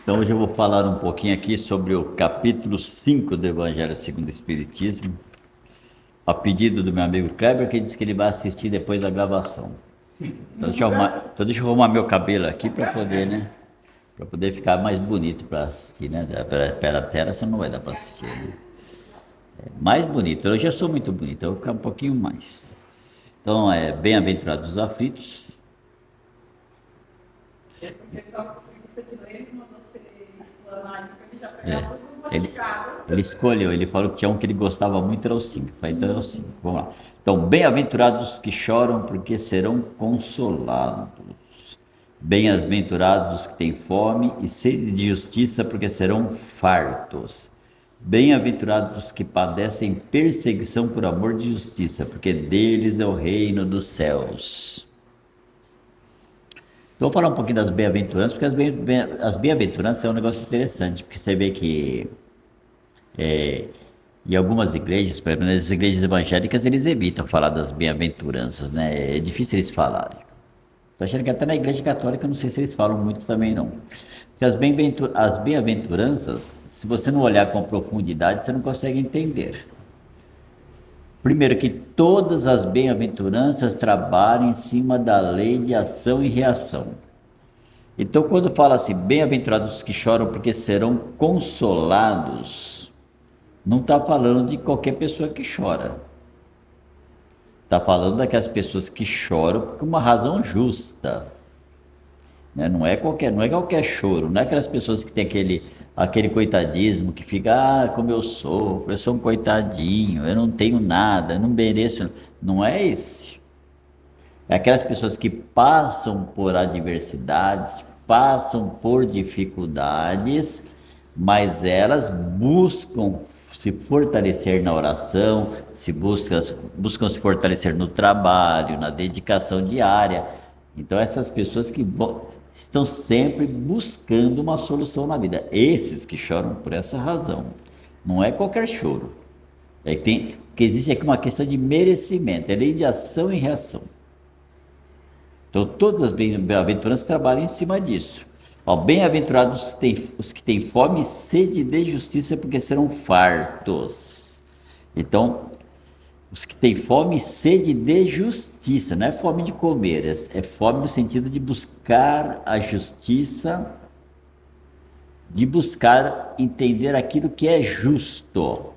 Então, hoje eu vou falar um pouquinho aqui sobre o capítulo 5 do Evangelho segundo o Espiritismo, a pedido do meu amigo Kleber, que disse que ele vai assistir depois da gravação. Então deixa eu arrumar meu cabelo aqui para poder, né? Para poder ficar mais bonito para assistir, né? Pela tela você não vai dar para assistir, né? Mais bonito. Eu já sou muito bonito, eu vou ficar um pouquinho mais. Então, bem-aventurados os aflitos. Ele, ele escolheu, ele falou que tinha um que ele gostava muito, era o 5. Então é o 5. Vamos lá. Então, bem-aventurados os que choram, porque serão consolados. Bem-aventurados os que têm fome e sede de justiça, porque serão fartos. Bem-aventurados os que padecem perseguição por amor de justiça, porque deles é o reino dos céus. Então, vou falar um pouquinho das bem-aventuranças, porque as bem-aventuranças é um negócio interessante, porque você vê que em algumas igrejas, por exemplo, nas igrejas evangélicas, eles evitam falar das bem-aventuranças, né? É difícil eles falarem. Estou achando que até na igreja católica, não sei se eles falam muito também, não. Porque as bem-aventuranças, se você não olhar com profundidade, você não consegue entender. Primeiro, que todas as bem-aventuranças trabalham em cima da lei de ação e reação. Então, quando fala assim, bem-aventurados os que choram porque serão consolados, não está falando de qualquer pessoa que chora. Está falando daquelas pessoas que choram por uma razão justa. Né? Não é qualquer choro, não é aquelas pessoas que têm aquele coitadismo, que fica, como eu sou um coitadinho, eu não tenho nada, eu não mereço. Não é esse. É aquelas pessoas que passam por adversidades, passam por dificuldades, mas elas buscam se fortalecer na oração, buscam se fortalecer no trabalho, na dedicação diária. Então, essas pessoas que estão sempre buscando uma solução na vida. Esses que choram por essa razão. Não é qualquer choro. Porque existe aqui uma questão de merecimento, é lei de ação e reação. Então, todas as bem-aventuranças trabalham em cima disso. Bem-aventurados os que têm fome e sede de justiça, porque serão fartos. Então, os que têm fome e sede de justiça, não é fome de comer, é fome no sentido de buscar a justiça, de buscar entender aquilo que é justo.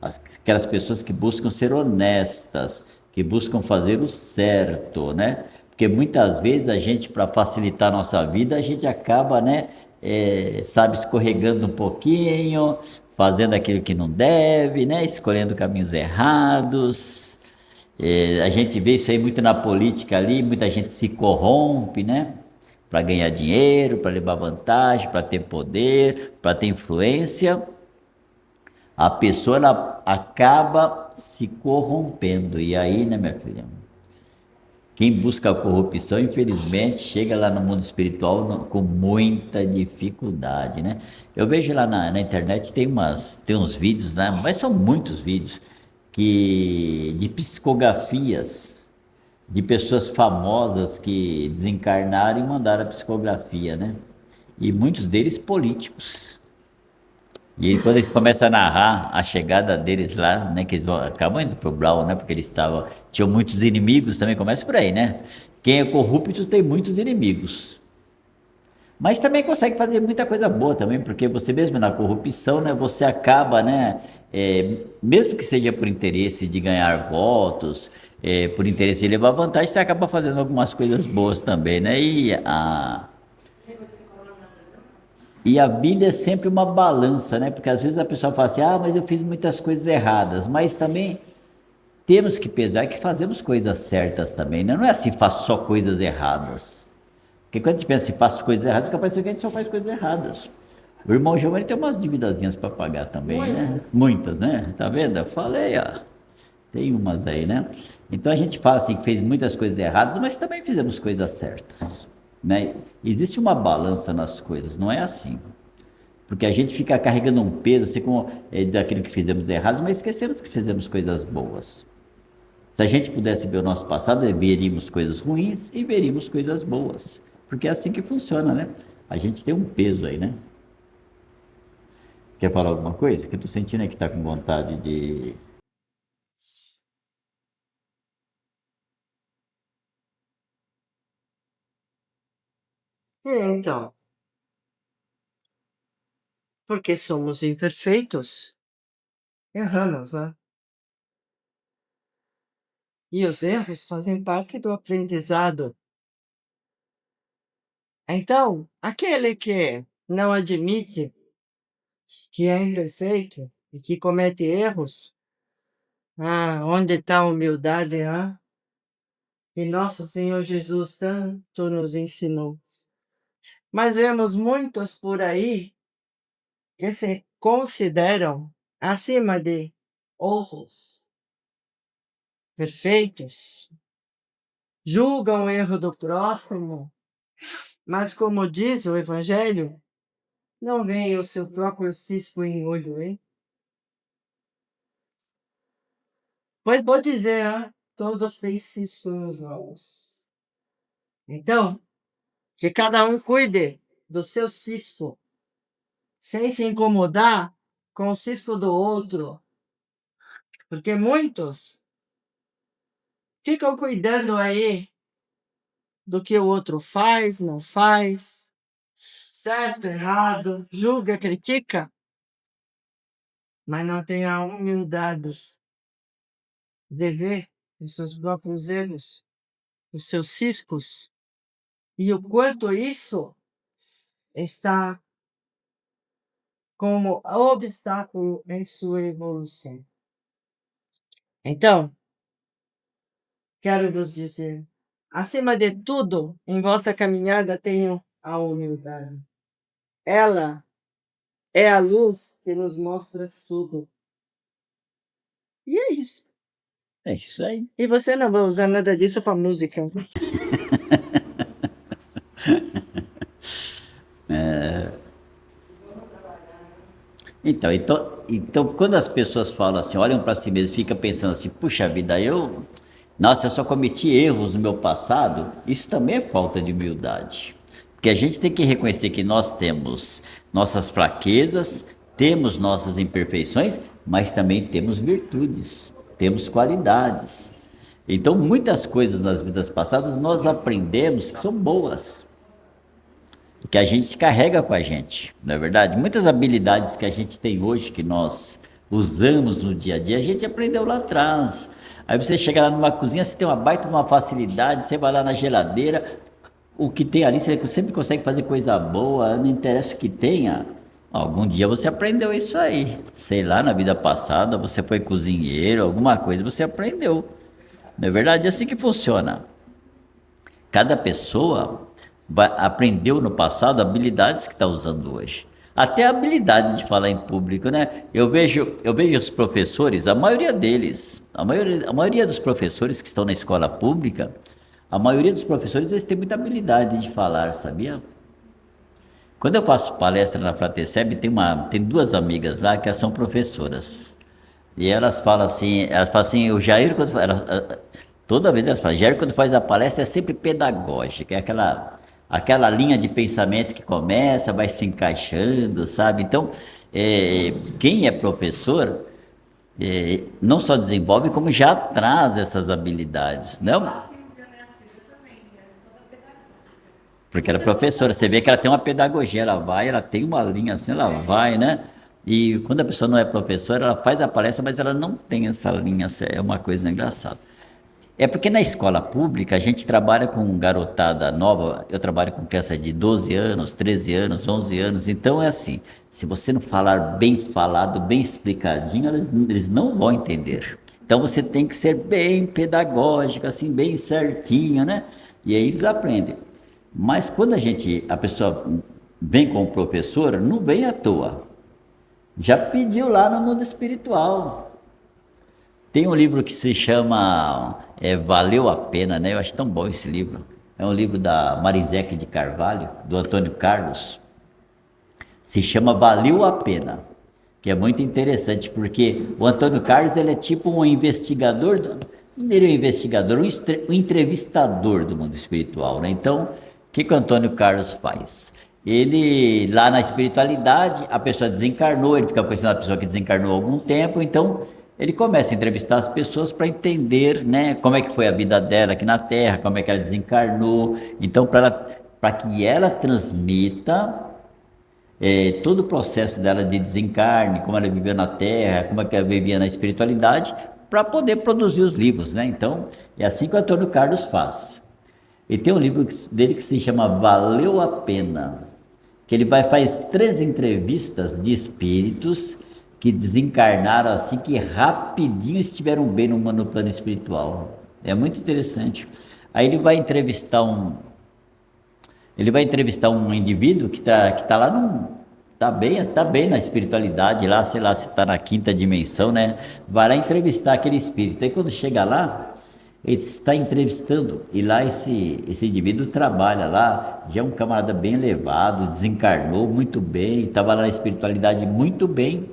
Aquelas pessoas que buscam ser honestas, que buscam fazer o certo, né? Porque muitas vezes a gente, para facilitar a nossa vida, a gente acaba, né, escorregando um pouquinho, fazendo aquilo que não deve, né, escolhendo caminhos errados. A gente vê isso aí muito na política ali, muita gente se corrompe, né, para ganhar dinheiro, para levar vantagem, para ter poder, para ter influência. A pessoa ela acaba se corrompendo. E aí, né, minha filha? Quem busca a corrupção, infelizmente, chega lá no mundo espiritual com muita dificuldade, né? Eu vejo lá na internet, tem uns vídeos, né? Mas são muitos vídeos de psicografias de pessoas famosas que desencarnaram e mandaram a psicografia, né? E muitos deles políticos. E quando eles começam a narrar a chegada deles lá, né, que eles acabam indo pro Brown, né, porque tinham muitos inimigos, também começa por aí, né? Quem é corrupto tem muitos inimigos. Mas também consegue fazer muita coisa boa também, porque você mesmo na corrupção, né, você acaba, né, mesmo que seja por interesse de ganhar votos, por interesse de levar vantagem, você acaba fazendo algumas coisas boas também, né? E a vida é sempre uma balança, né? Porque às vezes a pessoa fala assim, mas eu fiz muitas coisas erradas, mas também temos que pesar que fazemos coisas certas também, né? Não é assim, faço só coisas erradas. Porque quando a gente pensa assim, faço coisas erradas, fica parecendo que a gente só faz coisas erradas. O irmão João, ele tem umas dívidazinhas para pagar também, né? Muitas, né? Tá vendo? Eu falei, tem umas aí, né? Então a gente fala assim que fez muitas coisas erradas, mas também fizemos coisas certas, né? Existe uma balança nas coisas, não é assim. Porque a gente fica carregando um peso assim como daquilo que fizemos errados, mas esquecemos que fizemos coisas boas. Se a gente pudesse ver o nosso passado, veríamos coisas ruins e veríamos coisas boas. Porque é assim que funciona, né? A gente tem um peso aí, né? Quer falar alguma coisa? Que eu tô sentindo aí que tá com vontade de. Então, porque somos imperfeitos, erramos, né? E os erros fazem parte do aprendizado. Então, aquele que não admite que é imperfeito e que comete erros, onde está a humildade, que nosso Senhor Jesus tanto nos ensinou. Mas vemos muitos por aí que se consideram acima de outros, perfeitos, julgam o erro do próximo, mas como diz o Evangelho, não veem o seu próprio cisco em olho, hein? Pois vou dizer, todos têm cisco nos olhos. Então, que cada um cuide do seu cisco, sem se incomodar com o cisco do outro, porque muitos ficam cuidando aí do que o outro faz, não faz, certo, errado, julga, critica, mas não tem a humildade de ver os seus próprios erros, os seus ciscos, e o quanto isso está como obstáculo em sua evolução. Então, quero vos dizer, acima de tudo, em vossa caminhada tenham a humildade. Ela é a luz que nos mostra tudo. E é isso. É isso aí. E você não vai usar nada disso para música. Então, quando as pessoas falam assim, olham para si mesmas e ficam pensando assim, puxa vida, nossa, eu só cometi erros no meu passado, isso também é falta de humildade. Porque a gente tem que reconhecer que nós temos nossas fraquezas, temos nossas imperfeições, mas também temos virtudes, temos qualidades. Então, muitas coisas nas vidas passadas nós aprendemos que são boas, que a gente carrega com a gente, não é verdade? Muitas habilidades que a gente tem hoje, que nós usamos no dia a dia, a gente aprendeu lá atrás. Aí você chega lá numa cozinha, você tem uma baita de uma facilidade, você vai lá na geladeira, o que tem ali, você sempre consegue fazer coisa boa, não interessa o que tenha. Algum dia você aprendeu isso aí. Sei lá, na vida passada você foi cozinheiro, alguma coisa você aprendeu. Não é verdade? É assim que funciona. Cada pessoa aprendeu no passado habilidades que está usando hoje. Até a habilidade de falar em público, né? Eu vejo os professores, a maioria deles, a maioria dos professores que estão na escola pública, a maioria dos professores eles têm muita habilidade de falar, sabia? Quando eu faço palestra na Frateceb, tem duas amigas lá que são professoras. E elas falam assim, o Jair, toda vez elas falam, Jair, quando faz a palestra é sempre pedagógica, é aquela linha de pensamento que começa, vai se encaixando, sabe? Então, quem é professor, não só desenvolve, como já traz essas habilidades, não? Porque ela é professora, você vê que ela tem uma pedagogia, ela tem uma linha assim, ela vai, né? E quando a pessoa não é professora, ela faz a palestra, mas ela não tem essa linha, é uma coisa engraçada. É porque na escola pública a gente trabalha com garotada nova, eu trabalho com criança de 12 anos, 13 anos, 11 anos, então é assim, se você não falar bem falado, bem explicadinho, eles não vão entender. Então você tem que ser bem pedagógico, assim, bem certinho, né? E aí eles aprendem. Mas quando a pessoa vem com o professor, não vem à toa. Já pediu lá no mundo espiritual. Tem um livro que se chama Valeu a Pena, né? Eu acho tão bom esse livro. É um livro da Marizete de Carvalho, do Antônio Carlos. Se chama Valeu a Pena, que é muito interessante, porque o Antônio Carlos ele é tipo um investigador, ele é um investigador, um entrevistador do mundo espiritual, né? Então, o que o Antônio Carlos faz? ele lá na espiritualidade, a pessoa desencarnou, ele fica conhecendo a pessoa que desencarnou há algum tempo, então ele começa a entrevistar as pessoas para entender, né, como é que foi a vida dela aqui na Terra, como é que ela desencarnou, então para que ela transmita todo o processo dela de desencarne, como ela viveu na Terra, como é que ela vivia na espiritualidade, para poder produzir os livros, né? Então, é assim que o Antônio Carlos faz. E tem um livro dele que se chama Valeu a Pena, que ele faz 3 entrevistas de espíritos que desencarnaram assim, que rapidinho estiveram bem no plano espiritual. É muito interessante. Aí ele vai entrevistar um indivíduo que tá lá tá bem na espiritualidade lá, sei lá se está na quinta dimensão, né? Vai lá entrevistar aquele espírito. Aí quando chega lá, ele está entrevistando e lá esse indivíduo trabalha lá, já é um camarada bem elevado, desencarnou muito bem, estava lá na espiritualidade muito bem.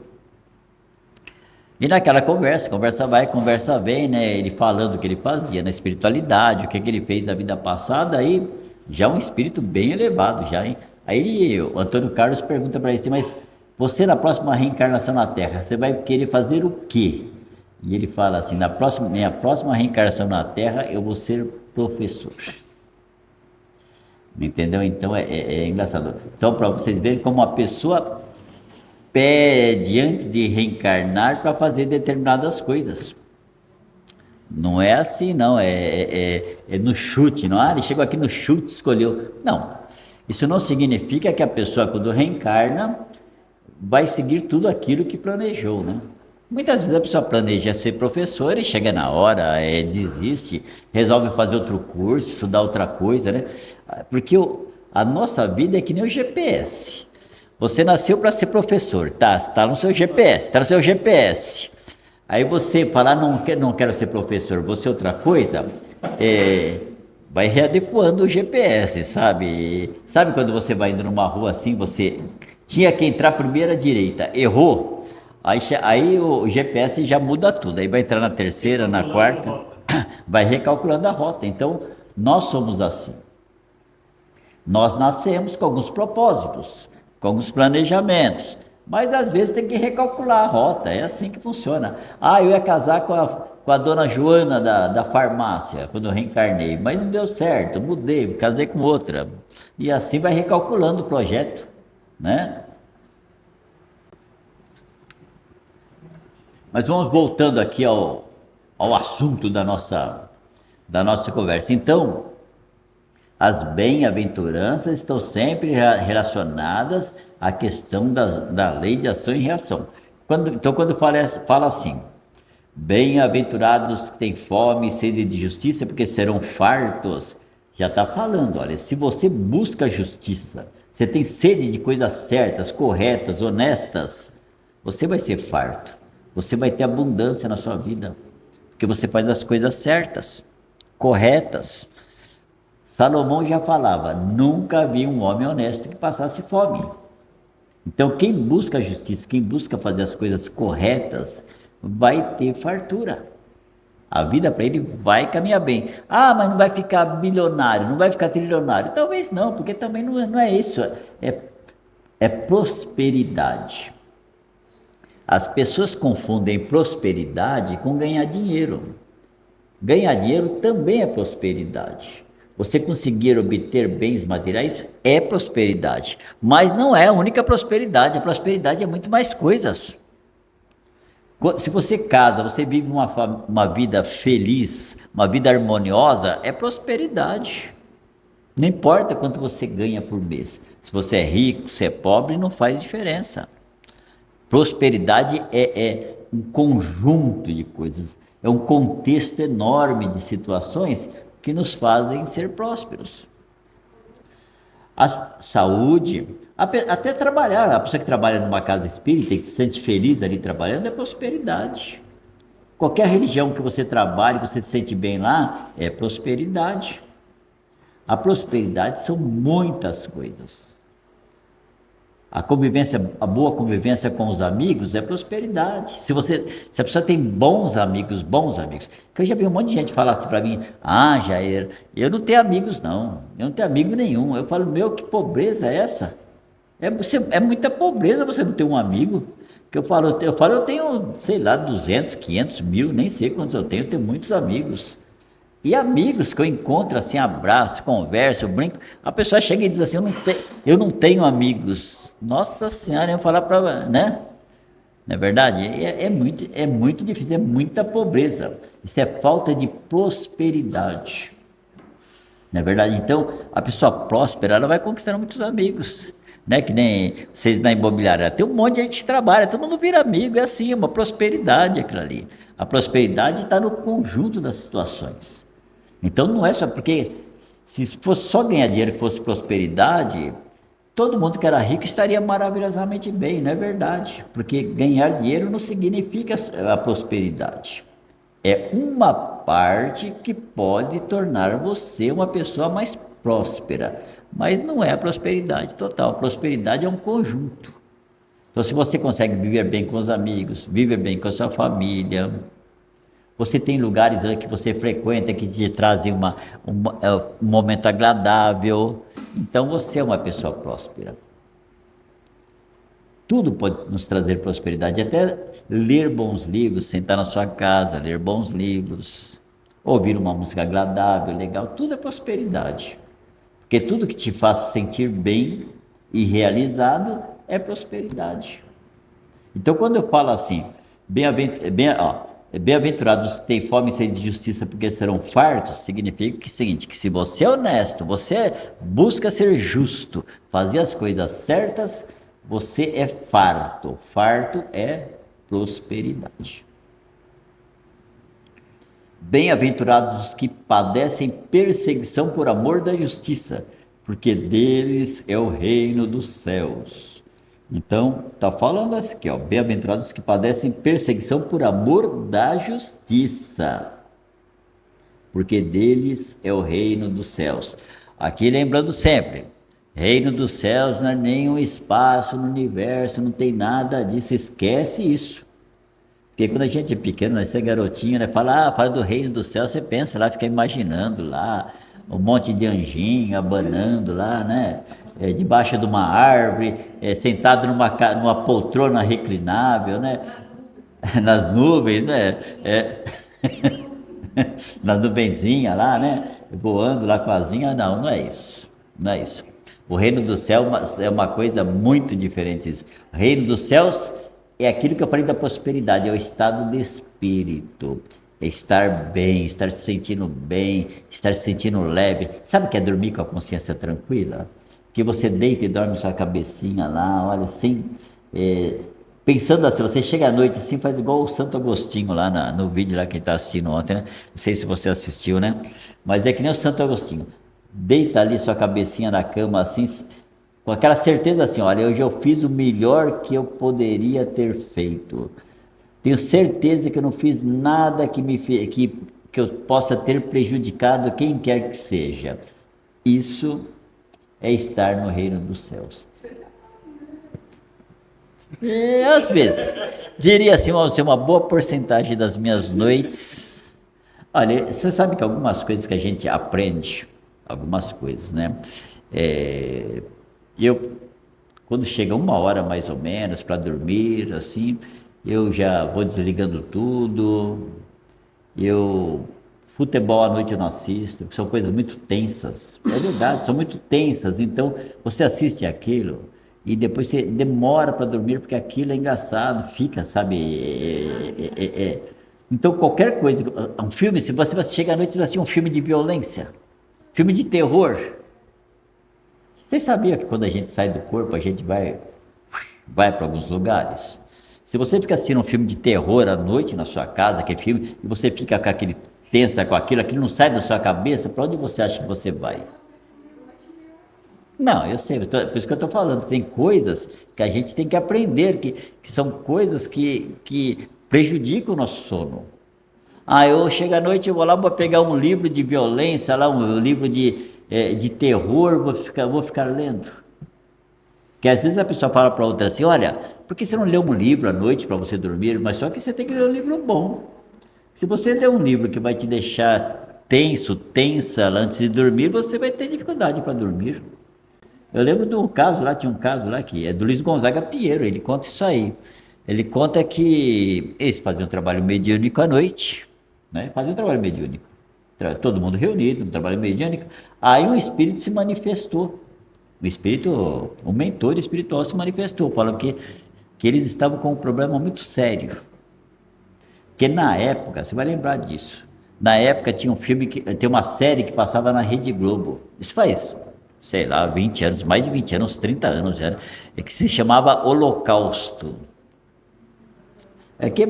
E naquela conversa vai, conversa vem, né? Ele falando o que ele fazia na espiritualidade, o que ele fez na vida passada, aí já um espírito bem elevado, já, hein? Aí o Antônio Carlos pergunta para ele assim, mas você na próxima reencarnação na Terra, você vai querer fazer o quê? E ele fala assim, minha próxima reencarnação na Terra, eu vou ser professor. Entendeu? Então é engraçado. Então, para vocês verem como a pessoa pede antes de reencarnar para fazer determinadas coisas. Não é assim, não. É no chute, não. Ah, ele chegou aqui no chute, escolheu. Não. Isso não significa que a pessoa, quando reencarna, vai seguir tudo aquilo que planejou, né? Muitas vezes a pessoa planeja ser professor e chega na hora, desiste, resolve fazer outro curso, estudar outra coisa, né? Porque a nossa vida é que nem o GPS. Você nasceu para ser professor, tá? Está no seu GPS, está no seu GPS. Aí você fala, não quero ser professor, vou ser outra coisa, vai readequando o GPS, sabe? Sabe quando você vai indo numa rua assim, você tinha que entrar primeiro à direita, errou, aí o GPS já muda tudo, aí vai entrar na terceira, na quarta, vai recalculando a rota. Então, nós somos assim. Nós nascemos com alguns propósitos, com alguns planejamentos, mas às vezes tem que recalcular a rota, é assim que funciona. Ah, eu ia casar com a dona Joana da farmácia, quando eu reencarnei, mas não deu certo, mudei, casei com outra. E assim vai recalculando o projeto, né? Mas vamos voltando aqui ao assunto da nossa conversa. Então, as bem-aventuranças estão sempre relacionadas à questão da lei de ação e reação. Então, quando fala assim, bem-aventurados que têm fome e sede de justiça, porque serão fartos, já está falando, olha, se você busca justiça, você tem sede de coisas certas, corretas, honestas, você vai ser farto, você vai ter abundância na sua vida, porque você faz as coisas certas, corretas. Salomão já falava, nunca vi um homem honesto que passasse fome. Então, quem busca a justiça, quem busca fazer as coisas corretas, vai ter fartura. A vida para ele vai caminhar bem. Ah, mas não vai ficar bilionário, não vai ficar trilionário. Talvez não, porque também não é isso. É prosperidade. As pessoas confundem prosperidade com ganhar dinheiro. Ganhar dinheiro também é prosperidade. Você conseguir obter bens materiais é prosperidade, mas não é a única prosperidade. A prosperidade é muito mais coisas. Se você casa, você vive uma vida feliz, uma vida harmoniosa, é prosperidade. Não importa quanto você ganha por mês. Se você é rico, se é pobre, não faz diferença. Prosperidade é um conjunto de coisas, é um contexto enorme de situações que nos fazem ser prósperos. A saúde, até trabalhar, a pessoa que trabalha numa casa espírita e que se sente feliz ali trabalhando é prosperidade. Qualquer religião que você trabalhe, você se sente bem lá, é prosperidade. A prosperidade são muitas coisas. A boa convivência com os amigos é prosperidade. Se a pessoa tem bons amigos. Que eu já vi um monte de gente falar assim para mim: "Ah, Jair, eu não tenho amigos não. Eu não tenho amigo nenhum". Eu falo: "Meu, que pobreza é essa? É muita pobreza você não ter um amigo". Que eu tenho, sei lá, 200, 500 mil, nem sei quantos eu tenho muitos amigos. E amigos que eu encontro assim, abraço, converso, eu brinco, a pessoa chega e diz assim: eu não tenho amigos. Nossa Senhora, eu falar para, né? Não é verdade? É muito difícil, é muita pobreza. Isso é falta de prosperidade. Não é verdade? Então, a pessoa próspera, ela vai conquistando muitos amigos. Né? Que nem vocês na imobiliária. Tem um monte de gente que trabalha, todo mundo vira amigo, é assim, é uma prosperidade aquilo ali. A prosperidade está no conjunto das situações. Então não é só porque se fosse só ganhar dinheiro que fosse prosperidade, todo mundo que era rico estaria maravilhosamente bem, não é verdade? Porque ganhar dinheiro não significa a prosperidade. É uma parte que pode tornar você uma pessoa mais próspera, mas não é a prosperidade total. A prosperidade é um conjunto. Então, se você consegue viver bem com os amigos, viver bem com a sua família, você tem lugares que você frequenta que te trazem um momento agradável, então você é uma pessoa próspera. Tudo pode nos trazer prosperidade, até ler bons livros, sentar na sua casa, ler bons livros, ouvir uma música agradável, legal, tudo é prosperidade. Porque tudo que te faz sentir bem e realizado é prosperidade. Então, quando eu falo assim, bem-aventurados os que têm fome e sede de justiça, porque serão fartos, significa que é o seguinte, que se você é honesto, você busca ser justo, fazer as coisas certas, você é farto. Farto é prosperidade. Bem-aventurados os que padecem perseguição por amor da justiça, porque deles é o reino dos céus. Então, está falando aqui, ó, bem-aventurados os que padecem perseguição por amor da justiça, porque deles é o reino dos céus. Aqui lembrando sempre, reino dos céus não é nem um espaço no universo, não tem nada disso, esquece isso. Porque quando a gente é pequeno, nós é garotinho, né? Fala do reino do céu, você pensa lá, fica imaginando lá, um monte de anjinho abanando lá, né? Debaixo de uma árvore, sentado numa poltrona reclinável, né? Nas nuvens, né? Na nuvenzinha lá, né? Voando lá com a asinha. Não, não é isso. Não é isso. O reino do céu é uma coisa muito diferente. Isso. O reino dos céus é aquilo que eu falei da prosperidade, é o estado de espírito. É estar bem, estar se sentindo bem, estar se sentindo leve. Sabe o que é dormir com a consciência tranquila? Que você deita e dorme sua cabecinha lá, olha, assim, pensando assim, você chega à noite assim, faz igual o Santo Agostinho lá no vídeo lá que está assistindo ontem, né? Não sei se você assistiu, né? Mas é que nem o Santo Agostinho. Deita ali sua cabecinha na cama assim, com aquela certeza assim, olha, hoje eu fiz o melhor que eu poderia ter feito. Tenho certeza que eu não fiz nada que eu possa ter prejudicado quem quer que seja. Isso é estar no reino dos céus. Às vezes, diria assim, uma boa porcentagem das minhas noites. Olha, você sabe que algumas coisas que a gente aprende, algumas coisas, né? Eu, quando chega uma hora mais ou menos para dormir, assim, eu já vou desligando tudo. Futebol à noite eu não assisto, porque são coisas muito tensas. É verdade, são muito tensas. Então, você assiste aquilo e depois você demora para dormir, porque aquilo é engraçado, fica, sabe? Então, qualquer coisa, um filme, se você chega à noite e vai assistir um filme de violência, filme de terror. Você sabia que quando a gente sai do corpo, a gente vai para alguns lugares? Se você fica assistindo um filme de terror à noite na sua casa, aquele filme, e você fica com aquele tensa com aquilo não sai da sua cabeça, para onde você acha que você vai? Não, eu sei, por isso que eu estou falando, tem coisas que a gente tem que aprender, que são coisas que prejudicam o nosso sono. Eu chego à noite, eu vou lá, vou pegar um livro de violência, lá, um livro de terror, vou ficar lendo. Que às vezes a pessoa fala para outra assim, olha, por que você não lê um livro à noite para você dormir? Mas só que você tem que ler um livro bom. Se você ler um livro que vai te deixar tenso, tensa antes de dormir, você vai ter dificuldade para dormir. Eu lembro de um caso lá, tinha um caso lá que é do Luiz Gonzaga Pinheiro, ele conta isso aí. Ele conta que eles faziam um trabalho mediúnico à noite, né? Faziam um trabalho mediúnico. Todo mundo reunido, um trabalho mediúnico. Aí um espírito se manifestou. O espírito, o mentor espiritual se manifestou, falou que eles estavam com um problema muito sério. Porque na época, você vai lembrar disso. Na época tinha um filme tem uma série que passava na Rede Globo. Isso faz, sei lá, 20 anos, mais de 20 anos, 30 anos já, né? É que se chamava Holocausto. Alguém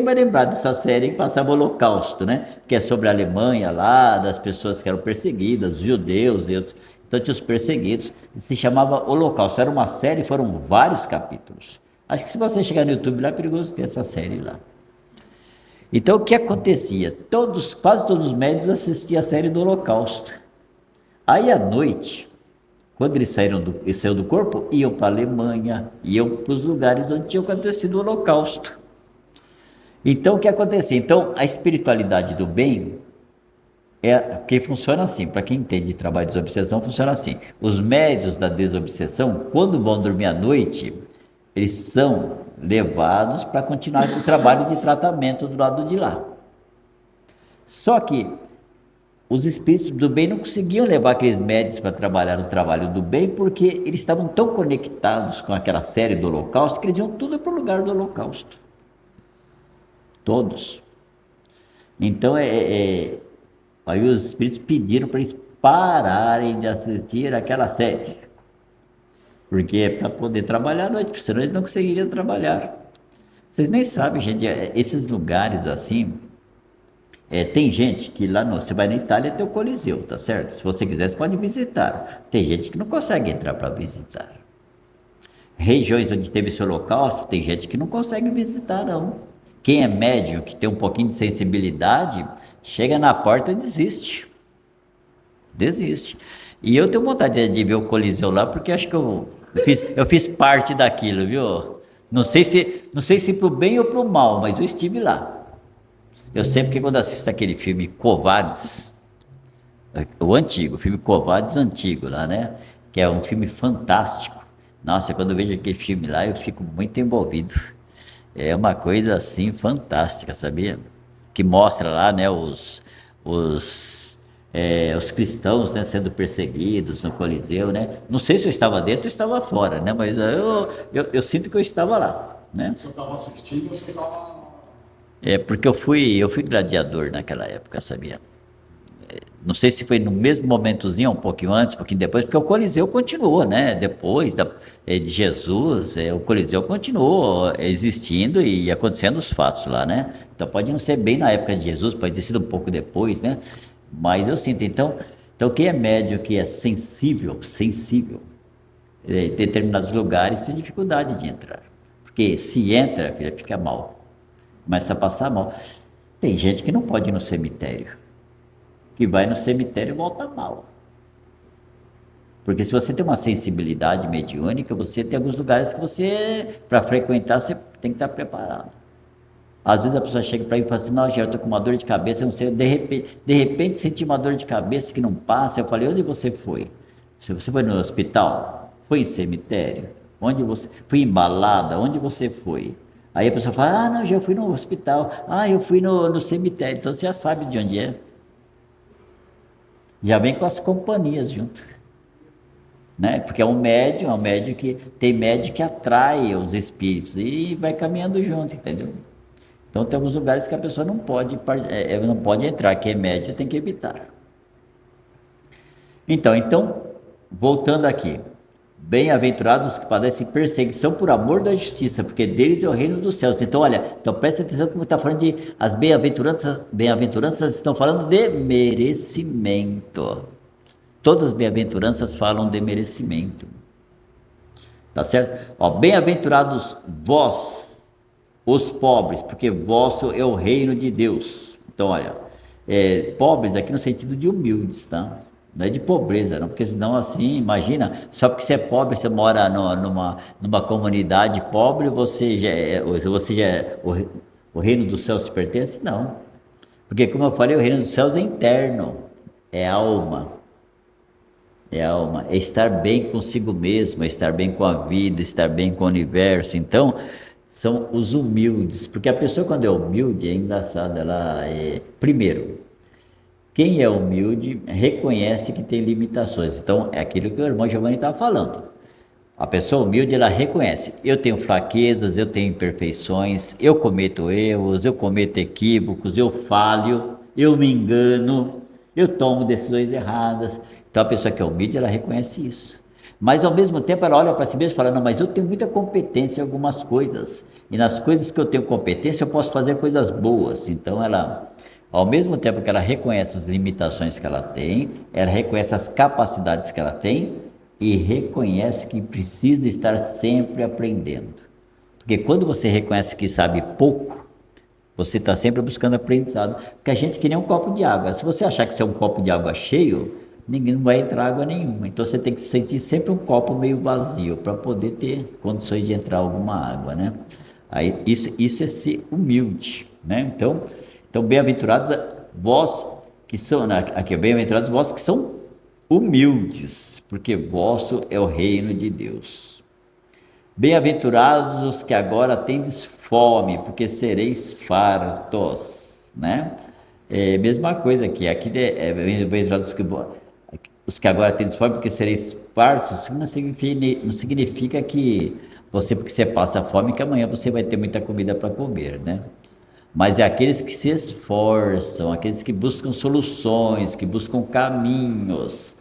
vai lembrar dessa série que passava o Holocausto, né? Que é sobre a Alemanha lá, das pessoas que eram perseguidas, os judeus e outros. Então tinha os perseguidos. Se chamava Holocausto. Era uma série, foram vários capítulos. Acho que se você chegar no YouTube lá, é perigoso ter essa série lá. Então o que acontecia? Quase todos os médios assistiam a série do Holocausto. Aí à noite, quando eles saíram do corpo, iam para a Alemanha, iam para os lugares onde tinha acontecido o Holocausto. Então o que acontecia? Então a espiritualidade do bem é que funciona assim, para quem entende de trabalho de desobsessão, funciona assim. Os médios da desobsessão, quando vão dormir à noite, eles são levados para continuar o trabalho de tratamento do lado de lá. Só que os espíritos do bem não conseguiam levar aqueles médios para trabalhar no trabalho do bem, porque eles estavam tão conectados com aquela série do Holocausto que eles iam tudo para o lugar do Holocausto. Todos. Então, aí os espíritos pediram para eles pararem de assistir aquela série. Porque é para poder trabalhar à noite, porque senão eles não conseguiriam trabalhar. Vocês nem sabem, gente, esses lugares assim, tem gente que lá você vai na Itália tem o Coliseu, tá certo? Se você quiser, você pode visitar. Tem gente que não consegue entrar para visitar. Regiões onde teve esse holocausto, tem gente que não consegue visitar, não. Quem é médium, que tem um pouquinho de sensibilidade, chega na porta e desiste. Desiste. E eu tenho vontade de ver o Coliseu lá, porque acho que eu fiz parte daquilo, viu? Não sei se pro bem ou pro mal, mas eu estive lá. Eu sempre que quando assisto aquele filme Covardes, o antigo, o filme Covardes antigo lá, né? Que é um filme fantástico. Nossa, quando eu vejo aquele filme lá, eu fico muito envolvido. É uma coisa assim fantástica, sabia? Que mostra lá, né, os cristãos, né, sendo perseguidos no Coliseu, né? Não sei se eu estava dentro ou estava fora, né? Mas eu sinto que eu estava lá, né? Você estava assistindo ou você estava. É porque eu fui gladiador naquela época, sabia? Não sei se foi no mesmo momentozinho, um pouquinho antes, um pouquinho depois, porque o Coliseu continuou, né? Depois de Jesus, o Coliseu continuou existindo e acontecendo os fatos lá, né? Então pode não ser bem na época de Jesus, pode ter sido um pouco depois, né? Mas eu sinto, então quem é médio, que é sensível, em determinados lugares tem dificuldade de entrar. Porque se entra, filha, fica mal. Começa a passar mal. Tem gente que não pode ir no cemitério. Que vai no cemitério e volta mal. Porque se você tem uma sensibilidade mediúnica, você tem alguns lugares que você, para frequentar, você tem que estar preparado. Às vezes a pessoa chega para mim e fala assim, não, eu estou com uma dor de cabeça, eu não sei, de repente senti uma dor de cabeça que não passa. Eu falei, onde você foi? Você foi no hospital? Foi em cemitério? Onde você foi? Embalada? Onde você foi? Aí a pessoa fala, não, já fui no hospital. Eu fui no cemitério. Então você já sabe de onde é. Já vem com as companhias junto, né? Porque é um médium que tem médium que atrai os espíritos e vai caminhando junto, entendeu? Então tem alguns lugares que a pessoa não pode entrar, que é médium, tem que evitar. Então, voltando aqui. Bem-aventurados os que padecem perseguição por amor da justiça, porque deles é o reino dos céus. Então, olha, presta atenção que está falando de as bem-aventuranças estão falando de merecimento. Todas as bem-aventuranças falam de merecimento. Tá certo? Ó, bem-aventurados vós, os pobres, porque vosso é o reino de Deus. Então, olha, pobres aqui no sentido de humildes, tá? Não é de pobreza, não, porque senão assim, imagina, só porque você é pobre, você mora numa comunidade pobre, o reino dos céus te pertence? Não. Porque como eu falei, o reino dos céus é interno, é alma, é estar bem consigo mesmo, é estar bem com a vida, estar bem com o universo. Então, são os humildes, porque a pessoa quando é humilde, é engraçado, primeiro, quem é humilde reconhece que tem limitações. Então, é aquilo que o irmão Giovanni estava falando. A pessoa humilde, ela reconhece, eu tenho fraquezas, eu tenho imperfeições, eu cometo erros, eu cometo equívocos, eu falho, eu me engano, eu tomo decisões erradas. Então, a pessoa que é humilde, ela reconhece isso. Mas, ao mesmo tempo, ela olha para si mesma e fala, não, mas eu tenho muita competência em algumas coisas. E nas coisas que eu tenho competência, eu posso fazer coisas boas. Então, ao mesmo tempo que ela reconhece as limitações que ela reconhece as capacidades que ela tem e reconhece que precisa estar sempre aprendendo. Porque quando você reconhece que sabe pouco, você está sempre buscando aprendizado. Porque a gente é que nem um copo de água. Se você achar que você é um copo de água cheio, ninguém não vai entrar água nenhuma. Então você tem que sentir sempre um copo meio vazio para poder ter condições de entrar alguma água, né? Aí isso é ser humilde, né? Então bem-aventurados vós que são, aqui, bem-aventurados vós que são humildes, porque vosso é o reino de Deus. Bem-aventurados os que agora tendes fome, porque sereis fartos, né? É a mesma coisa aqui bem-aventurados os que agora tendes fome, porque sereis fartos, isso não significa que porque você passa fome, que amanhã você vai ter muita comida para comer, né? Mas é aqueles que se esforçam, aqueles que buscam soluções, que buscam caminhos,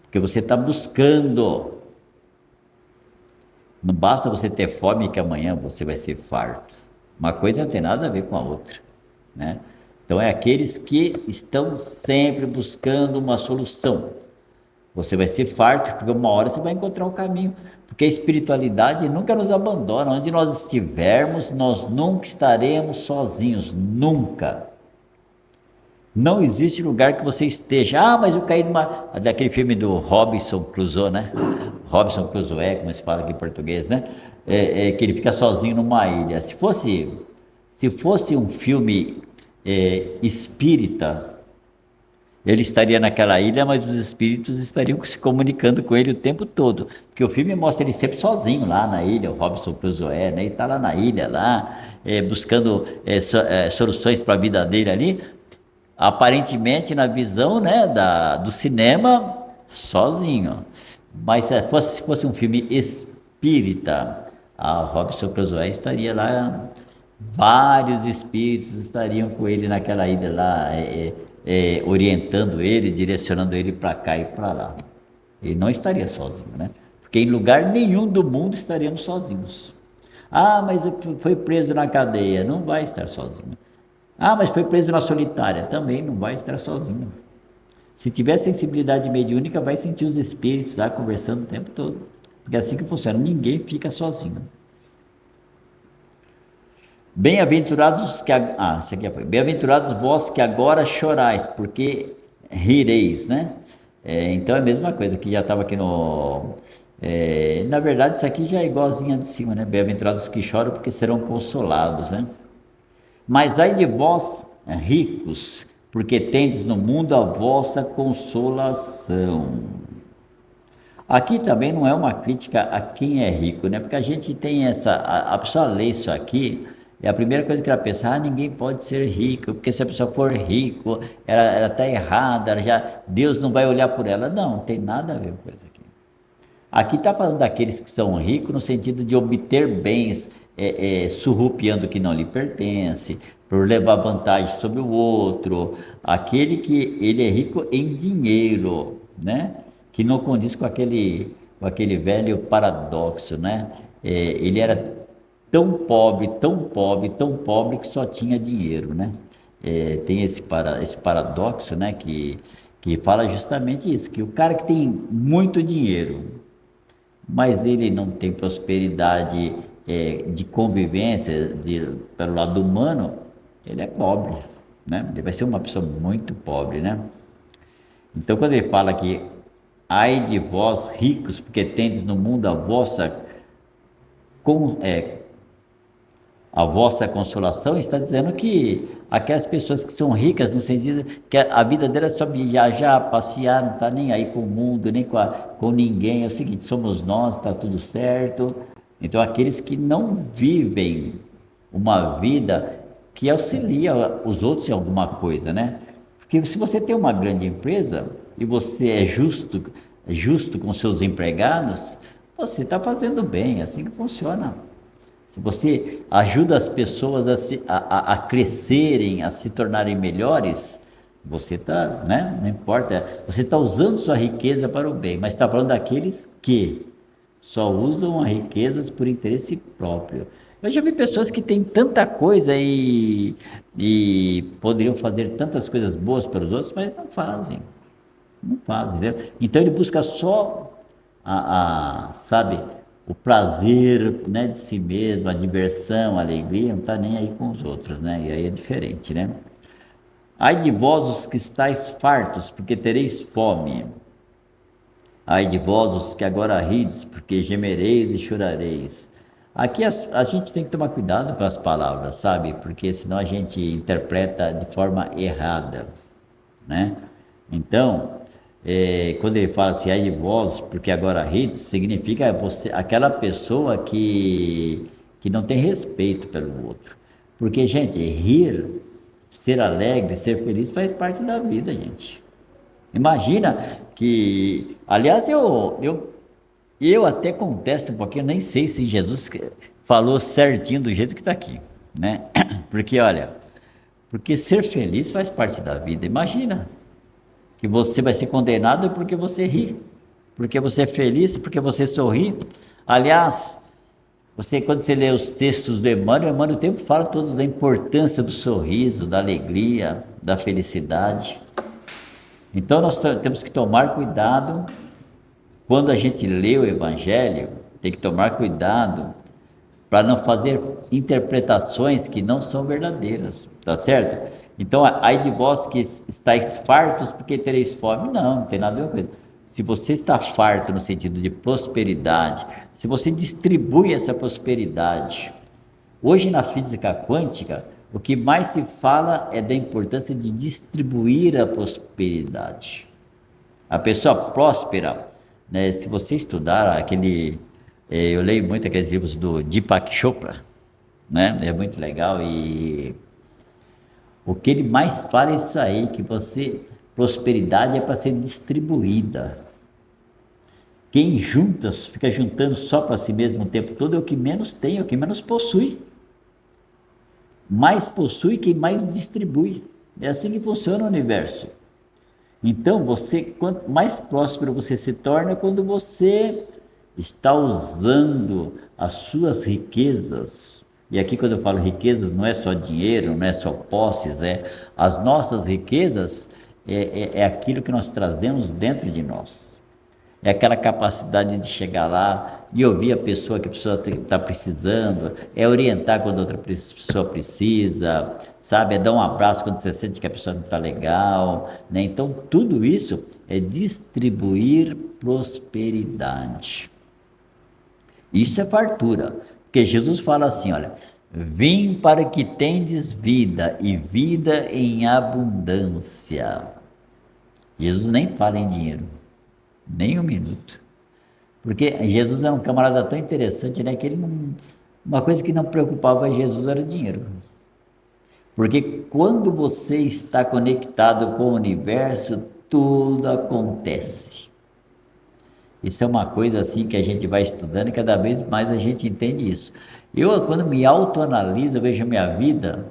porque você está buscando. Não basta você ter fome que amanhã você vai ser farto. Uma coisa não tem nada a ver com a outra, né? Então é aqueles que estão sempre buscando uma solução. Você vai ser farto, porque uma hora você vai encontrar o caminho. Porque a espiritualidade nunca nos abandona. Onde nós estivermos, nós nunca estaremos sozinhos. Nunca. Não existe lugar que você esteja. Ah, mas eu caí daquele filme do Robinson Crusoe, né? Robinson Crusoe, como se fala aqui em português, né? Que ele fica sozinho numa ilha. Se fosse um filme espírita, ele estaria naquela ilha, mas os espíritos estariam se comunicando com ele o tempo todo. Porque o filme mostra ele sempre sozinho lá na ilha, o Robinson Crusoe, né? Ele está lá na ilha, buscando soluções para a vida dele ali. Aparentemente, na visão, né, do cinema, sozinho. Mas se fosse um filme espírita, a Robinson Crusoe estaria lá, vários espíritos estariam com ele naquela ilha lá, orientando ele, direcionando ele para cá e para lá. Ele não estaria sozinho, né? Porque em lugar nenhum do mundo estaríamos sozinhos. Ah, mas foi preso na cadeia, não vai estar sozinho. Ah, mas foi preso na solitária, também não vai estar sozinho. Se tiver sensibilidade mediúnica, vai sentir os espíritos lá conversando o tempo todo. Porque é assim que funciona, ninguém fica sozinho. Bem-aventurados isso aqui foi. Bem-aventurados vós que agora chorais, porque rireis, né? Então é a mesma coisa que já estava aqui no. Na verdade, isso aqui já é igualzinho a de cima, né? Bem-aventurados que choram, porque serão consolados, né? Mas ai de vós, ricos, porque tendes no mundo a vossa consolação. Aqui também não é uma crítica a quem é rico, né? Porque a gente tem a pessoa lê isso aqui, e a primeira coisa que ela pensa, ninguém pode ser rico, porque se a pessoa for rico, ela está errada, Deus não vai olhar por ela. Não tem nada a ver com isso aqui. Aqui está falando daqueles que são ricos no sentido de obter bens, surrupiando o que não lhe pertence, por levar vantagem sobre o outro, aquele que ele é rico em dinheiro, né? Que não condiz com aquele velho paradoxo, né? Ele era tão pobre, tão pobre, tão pobre que só tinha dinheiro, né? Tem esse paradoxo, né? Que fala justamente isso, que o cara que tem muito dinheiro, mas ele não tem prosperidade de convivência pelo lado humano, ele é pobre, né? Ele vai ser uma pessoa muito pobre, né? Então, quando ele fala que ai de vós ricos, porque tendes no mundo com, é, a vossa consolação, está dizendo que aquelas pessoas que são ricas, no sentido que a vida delas é só viajar, passear, não está nem aí com o mundo, nem com ninguém, é o seguinte, somos nós, está tudo certo. Então, aqueles que não vivem uma vida que auxilia os outros em alguma coisa, né? Porque se você tem uma grande empresa e você é justo com seus empregados, você está fazendo bem, é assim que funciona. Se você ajuda as pessoas a crescerem, a se tornarem melhores, você está, né? Não importa, você está usando sua riqueza para o bem, mas está falando daqueles que só usam a riquezas por interesse próprio. Eu já vi pessoas que têm tanta coisa e poderiam fazer tantas coisas boas para os outros, mas não fazem. Não fazem, entendeu? Então ele busca só sabe, o prazer, né, de si mesmo, a diversão, a alegria, não está nem aí com os outros, né? E aí é diferente, né? Ai de vós os que estáis fartos, porque tereis fome. Ai de vós os que agora rides, porque gemereis e chorareis. Aqui a gente tem que tomar cuidado com as palavras, sabe? Porque senão a gente interpreta de forma errada, né? Então, quando ele fala assim, ai de vós, porque agora rides, significa aquela pessoa que não tem respeito pelo outro. Porque, gente, rir, ser alegre, ser feliz faz parte da vida, gente. Imagina que, aliás, eu até contesto um pouquinho, nem sei se Jesus falou certinho do jeito que está aqui, né? Porque, olha, porque ser feliz faz parte da vida. Imagina que você vai ser condenado porque você ri, porque você é feliz, porque você sorri. Aliás, quando você lê os textos do Emmanuel, o tempo fala todo da importância do sorriso, da alegria, da felicidade. Então nós temos que tomar cuidado quando a gente lê o Evangelho, tem que tomar cuidado para não fazer interpretações que não são verdadeiras, tá certo? Então, ai de vós que estáis fartos porque tereis fome. Não tem nada a ver com isso. Se você está farto no sentido de prosperidade, se você distribui essa prosperidade, hoje na física quântica, o que mais se fala é da importância de distribuir a prosperidade. A pessoa próspera, né, se você estudar eu leio muito aqueles livros do Deepak Chopra, né, é muito legal e o que ele mais fala é isso aí, que prosperidade é para ser distribuída. Quem fica juntando só para si mesmo o tempo todo é o que menos tem, é o que menos possui. Mais possui quem mais distribui. É assim que funciona o universo. Então, quanto mais próspero você se torna quando você está usando as suas riquezas. E aqui quando eu falo riquezas, não é só dinheiro, não é só posses, as nossas riquezas é aquilo que nós trazemos dentro de nós. É aquela capacidade de chegar lá e ouvir a pessoa que a pessoa está precisando, é orientar quando outra pessoa precisa, sabe? É dar um abraço quando você sente que a pessoa não está legal, né? Então, tudo isso é distribuir prosperidade. Isso é fartura, porque Jesus fala assim, olha, vim para que tendes vida e vida em abundância. Jesus nem fala em dinheiro, nem um minuto, porque Jesus era um camarada tão interessante, né, que uma coisa que não preocupava Jesus era o dinheiro, porque quando você está conectado com o universo, tudo acontece. Isso é uma coisa assim que a gente vai estudando e cada vez mais a gente entende isso. Eu, quando me autoanaliso, eu vejo minha vida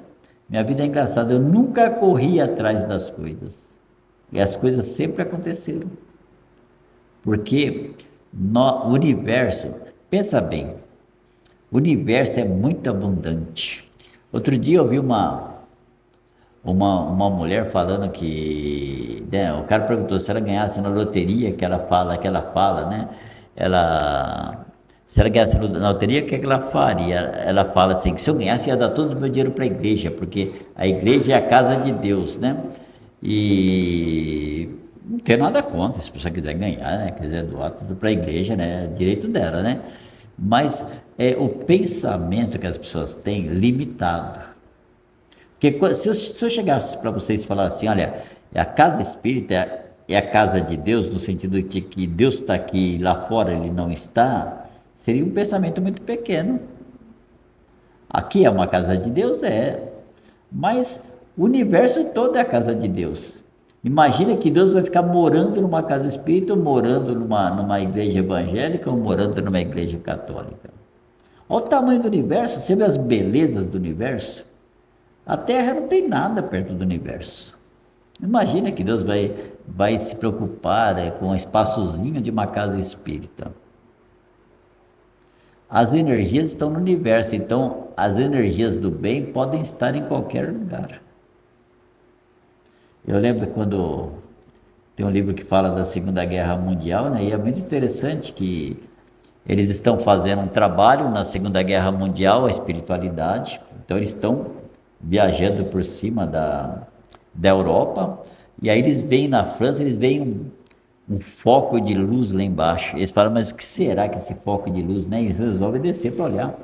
é engraçada, eu nunca corri atrás das coisas, e as coisas sempre aconteceram. Porque o universo, pensa bem, o universo é muito abundante. Outro dia eu vi uma mulher falando que, né, o cara perguntou se ela ganhasse na loteria, que ela fala, né? Se ela ganhasse na loteria, o que ela faria? Ela fala assim, que se eu ganhasse, ia dar todo o meu dinheiro para a igreja, porque a igreja é a casa de Deus, né? E Não tem nada contra, se a pessoa quiser ganhar, né? Quiser doar tudo para a igreja, né? É direito dela, né? Mas é o pensamento que as pessoas têm limitado. Porque se eu chegasse para vocês e falar assim, olha, a casa espírita é a casa de Deus, no sentido de que Deus está aqui e lá fora ele não está, seria um pensamento muito pequeno. Aqui é uma casa de Deus, mas o universo todo é a casa de Deus. Imagina que Deus vai ficar morando numa casa espírita, ou morando numa igreja evangélica, ou morando numa igreja católica. Olha o tamanho do universo, você vê as belezas do universo? A Terra não tem nada perto do universo. Imagina que Deus vai se preocupar com um espaçozinho de uma casa espírita. As energias estão no universo, então as energias do bem podem estar em qualquer lugar. Eu lembro quando tem um livro que fala da Segunda Guerra Mundial, né? E é muito interessante que eles estão fazendo um trabalho na Segunda Guerra Mundial, a espiritualidade. Então eles estão viajando por cima da Europa, e aí eles veem na França, eles veem um foco de luz lá embaixo. Eles falam, mas o que será que esse foco de luz, né? Eles resolvem descer para olhar.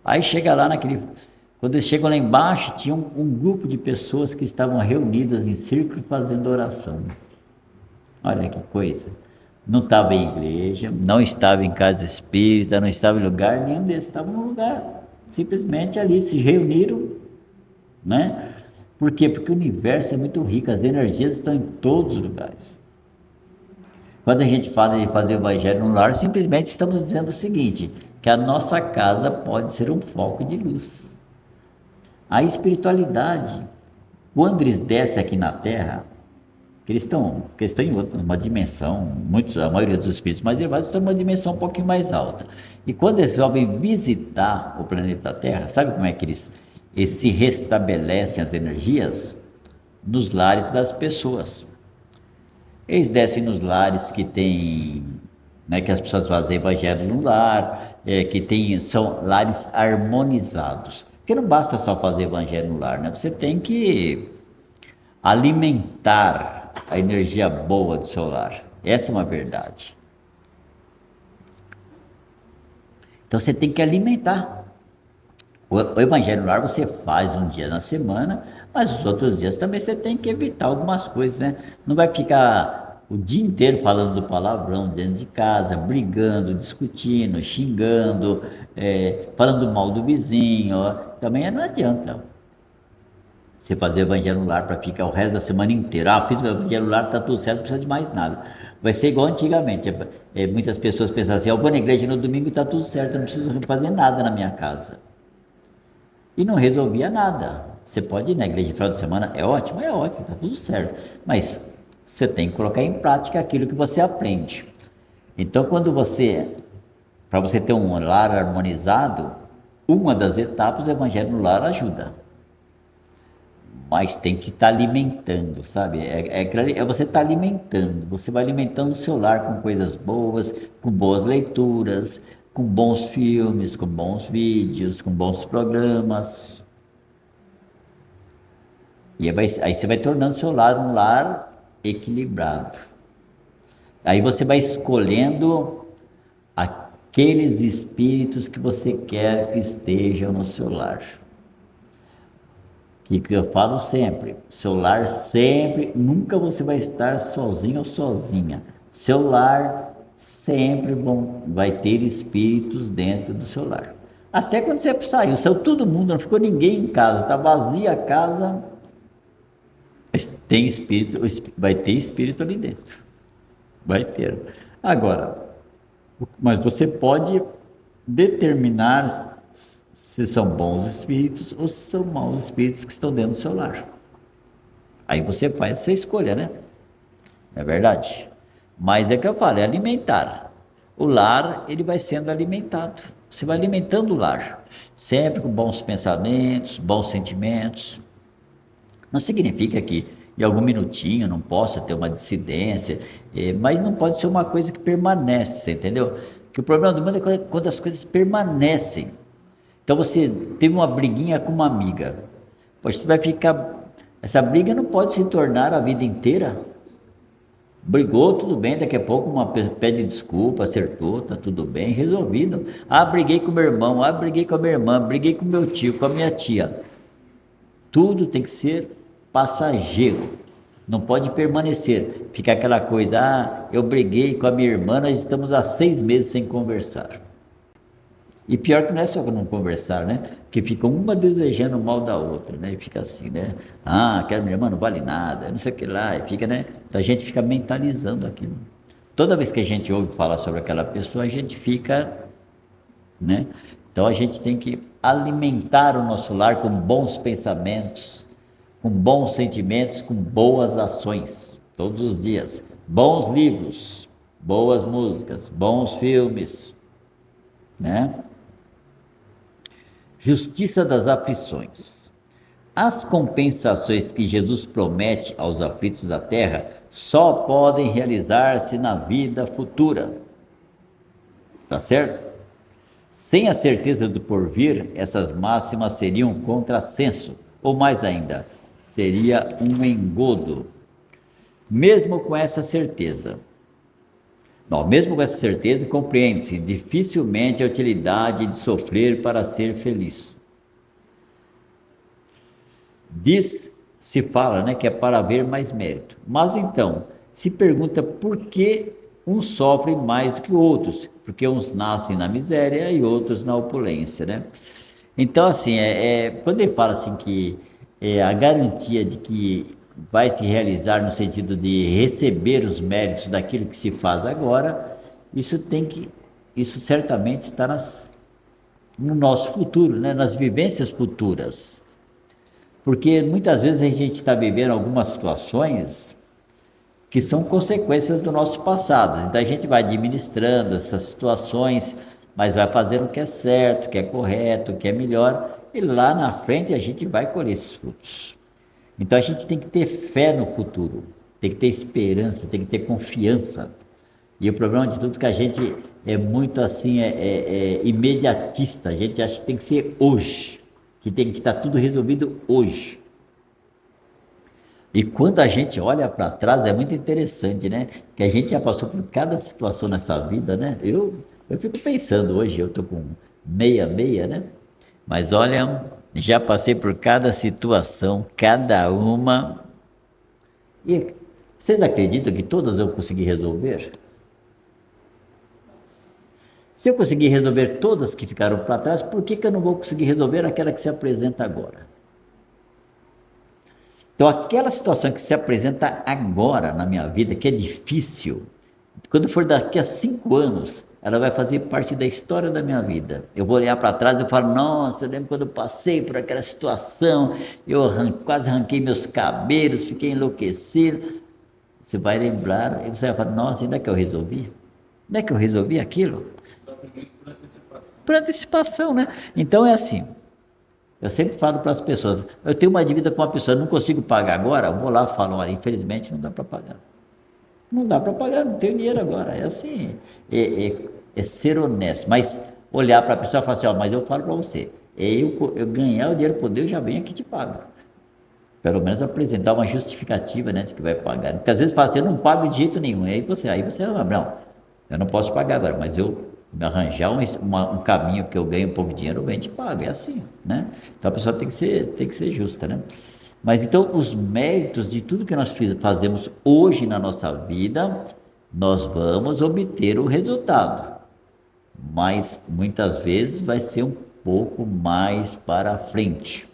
Aí chega lá quando eles chegam lá embaixo, tinha um grupo de pessoas que estavam reunidas em círculo fazendo oração. Olha que coisa. Não estava em igreja, não estava em casa espírita, não estava em lugar nenhum desses, estava num lugar. Simplesmente ali se reuniram, né? Por quê? Porque o universo é muito rico, as energias estão em todos os lugares. Quando a gente fala de fazer o evangelho no lar, simplesmente estamos dizendo o seguinte, que a nossa casa pode ser um foco de luz. A espiritualidade, quando eles descem aqui na Terra, que eles estão em uma dimensão, a maioria dos espíritos mais elevados estão em uma dimensão um pouquinho mais alta. E quando eles resolvem visitar o planeta Terra, sabe como é que eles se restabelecem as energias? Nos lares das pessoas. Eles descem nos lares que tem, né, que as pessoas fazem evangelho no lar, são lares harmonizados. Porque não basta só fazer evangelho no lar, né? Você tem que alimentar a energia boa do seu lar. Essa é uma verdade. Então você tem que alimentar. O evangelho no lar você faz um dia na semana, mas os outros dias também você tem que evitar algumas coisas, né? Não vai ficar o dia inteiro falando do palavrão dentro de casa, brigando, discutindo, xingando, falando mal do vizinho. Também não adianta você fazer evangelho no lar para ficar o resto da semana inteira. Ah, fiz o evangelho no lar, está tudo certo, não precisa de mais nada. Vai ser igual antigamente. Muitas pessoas pensam assim, eu vou na igreja no domingo e está tudo certo, eu não preciso fazer nada na minha casa. E não resolvia nada. Você pode ir na igreja no final de semana, é ótimo, está tudo certo. Mas você tem que colocar em prática aquilo que você aprende. Então, para você ter um lar harmonizado, uma das etapas do evangelho no lar ajuda. Mas tem que estar alimentando, sabe? Você estar alimentando. Você vai alimentando o seu lar com coisas boas, com boas leituras, com bons filmes, com bons vídeos, com bons programas. E aí você vai tornando o seu lar um lar equilibrado. Aí você vai escolhendo aqueles espíritos que você quer que estejam no seu lar. Que eu falo sempre, seu lar sempre, nunca você vai estar sozinho ou sozinha. Seu lar sempre vai ter espíritos dentro do seu lar. Até quando você saiu todo mundo, não ficou ninguém em casa, está vazia a casa, tem espírito, vai ter espírito ali dentro. Vai ter. Agora, mas você pode determinar se são bons espíritos ou se são maus espíritos que estão dentro do seu lar. Aí você faz essa escolha, né? Não é verdade? Mas é que eu falo, é alimentar. O lar, ele vai sendo alimentado. Você vai alimentando o lar. Sempre com bons pensamentos, bons sentimentos. Não significa que em algum minutinho não possa ter uma dissidência, mas não pode ser uma coisa que permanece, entendeu? Porque o problema do mundo é quando as coisas permanecem. Então você teve uma briguinha com uma amiga. Poxa, você vai ficar. Essa briga não pode se tornar a vida inteira. Brigou, tudo bem, daqui a pouco pede desculpa, acertou, tá tudo bem, resolvido. Ah, briguei com meu irmão, ah, briguei com a minha irmã, briguei com meu tio, com a minha tia. Tudo tem que ser passageiro, não pode permanecer. Fica aquela coisa, ah, eu briguei com a minha irmã, nós estamos há 6 meses sem conversar. E pior que não é só que não conversar, né? Que fica uma desejando o mal da outra, né? E fica assim, né? Ah, aquela minha irmã não vale nada, não sei o que lá, e fica, né? Então a gente fica mentalizando aquilo. Toda vez que a gente ouve falar sobre aquela pessoa, a gente fica, né? Então a gente tem que alimentar o nosso lar com bons pensamentos, com bons sentimentos, com boas ações, todos os dias. Bons livros, boas músicas, bons filmes, né? Justiça das aflições. As compensações que Jesus promete aos aflitos da terra só podem realizar-se na vida futura. Tá certo? Sem a certeza do porvir, essas máximas seriam um contrassenso, ou mais ainda, seria um engodo. Mesmo com essa certeza, não, mesmo com essa certeza, compreende-se dificilmente a utilidade de sofrer para ser feliz. Se fala, né, que é para haver mais mérito. Mas então, se pergunta por que uns sofrem mais do que outros, porque uns nascem na miséria e outros na opulência, né? Então, assim, quando ele fala assim que a garantia de que vai se realizar no sentido de receber os méritos daquilo que se faz agora, isso certamente está no nosso futuro, né? Nas vivências futuras. Porque muitas vezes a gente está vivendo algumas situações que são consequências do nosso passado. Então a gente vai administrando essas situações, mas vai fazendo o que é certo, o que é correto, o que é melhor, e lá na frente a gente vai colher esses frutos. Então a gente tem que ter fé no futuro, tem que ter esperança, tem que ter confiança. E o problema de tudo é que a gente é muito assim, imediatista, a gente acha que tem que ser hoje, que tem que estar tudo resolvido hoje. E quando a gente olha para trás, é muito interessante, né? Que a gente já passou por cada situação nessa vida, né? Eu fico pensando, hoje eu tô com 66, né? Mas olha, já passei por cada situação, cada uma. E vocês acreditam que todas eu consegui resolver? Se eu conseguir resolver todas que ficaram para trás, por que eu não vou conseguir resolver aquela que se apresenta agora? Então, aquela situação que se apresenta agora na minha vida, que é difícil, quando for daqui a 5 anos, ela vai fazer parte da história da minha vida. Eu vou olhar para trás e falo, nossa, eu lembro quando eu passei por aquela situação, eu quase arranquei meus cabelos, fiquei enlouquecido. Você vai lembrar, e você vai falar, nossa, ainda é que eu resolvi? Ainda é que eu resolvi aquilo? Por antecipação, né? Então é assim, eu sempre falo para as pessoas, eu tenho uma dívida com uma pessoa, não consigo pagar agora, eu vou lá e falo, olha, infelizmente não dá para pagar. Não dá para pagar, não tenho dinheiro agora. É assim, é ser honesto, mas olhar para a pessoa e falar assim, ó, mas eu falo para você, eu ganhar o dinheiro por Deus, já venho aqui e te pago. Pelo menos apresentar uma justificativa, né, de que vai pagar. Porque às vezes fala assim, eu não pago de jeito nenhum. Aí você não, eu não posso pagar agora, mas eu me arranjar um caminho que eu ganhe um pouco de dinheiro, eu venho e te pago. É assim, né? Então a pessoa tem que ser justa, né? Mas então os méritos de tudo que nós fazemos hoje na nossa vida, nós vamos obter o resultado. Mas muitas vezes vai ser um pouco mais para frente.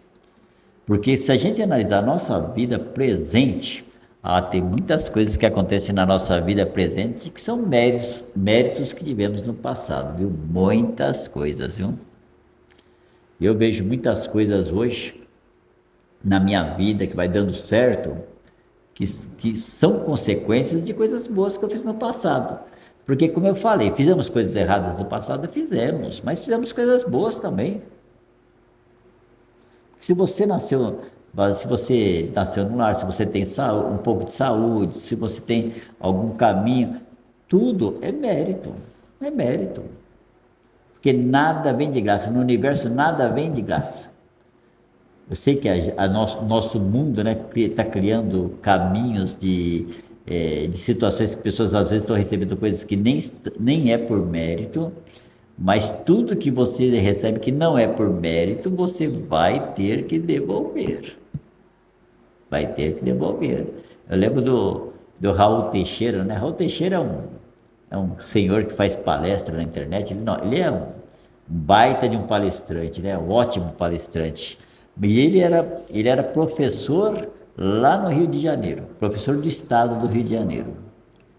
Porque se a gente analisar a nossa vida presente, tem muitas coisas que acontecem na nossa vida presente que são méritos que tivemos no passado, viu? Muitas coisas, viu? Eu vejo muitas coisas hoje na minha vida que vai dando certo, que são consequências de coisas boas que eu fiz no passado. Porque, como eu falei, fizemos coisas erradas no passado, fizemos, mas fizemos coisas boas também. Se você nasceu no lar, se você tem um pouco de saúde, se você tem algum caminho, tudo é mérito, é mérito. Porque nada vem de graça, no universo nada vem de graça. Eu sei que nosso mundo, né, está criando caminhos de situações que pessoas às vezes estão recebendo coisas que nem é por mérito, mas tudo que você recebe que não é por mérito, você vai ter que devolver. Vai ter que devolver. Eu lembro do Raul Teixeira, né? Raul Teixeira é um senhor que faz palestra na internet. Ele é um baita de um palestrante, né? Um ótimo palestrante. E ele era professor lá no Rio de Janeiro, professor do estado do Rio de Janeiro,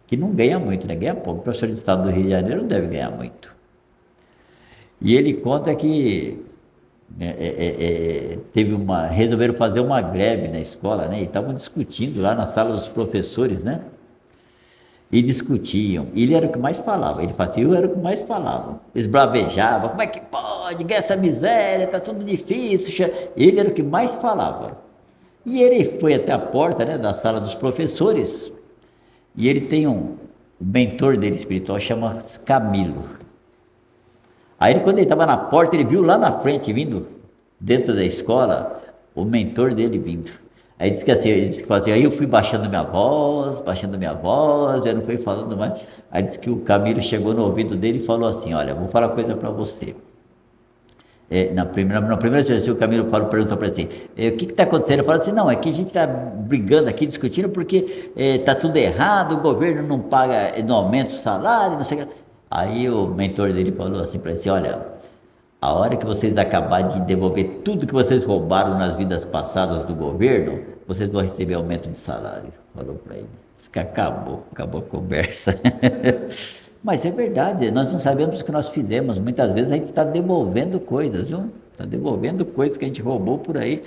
que não ganha muito, né? Ganha pouco. O professor do estado do Rio de Janeiro não deve ganhar muito. E ele conta que resolveram fazer uma greve na escola, né? E estavam discutindo lá na sala dos professores, né? E discutiam. E ele era o que mais falava. Ele fazia, eu era o que mais falava. Eles bravejavam, como é que pode? Essa miséria, tá tudo difícil. Ele era o que mais falava. E ele foi até a porta, né, da sala dos professores. E ele tem o mentor dele espiritual, chama Camilo. Aí quando ele estava na porta, ele viu lá na frente, vindo dentro da escola, o mentor dele vindo. Aí disse que assim, ele disse que fazia, aí eu fui baixando minha voz, eu não fui falando mais. Aí disse que o Camilo chegou no ouvido dele e falou assim, olha, vou falar uma coisa para você. Na primeira vez o Camilo perguntou para ele assim, o que está acontecendo? Eu falei assim, não, é que a gente está brigando aqui, discutindo, porque está tudo errado, o governo não paga, não aumenta o salário, não sei o que. Aí o mentor dele falou assim para ele, assim, olha, a hora que vocês acabarem de devolver tudo que vocês roubaram nas vidas passadas do governo, vocês vão receber aumento de salário. Falou para ele. Disse que acabou a conversa. Mas é verdade, nós não sabemos o que nós fizemos. Muitas vezes a gente está devolvendo coisas, viu? Está devolvendo coisas que a gente roubou por aí.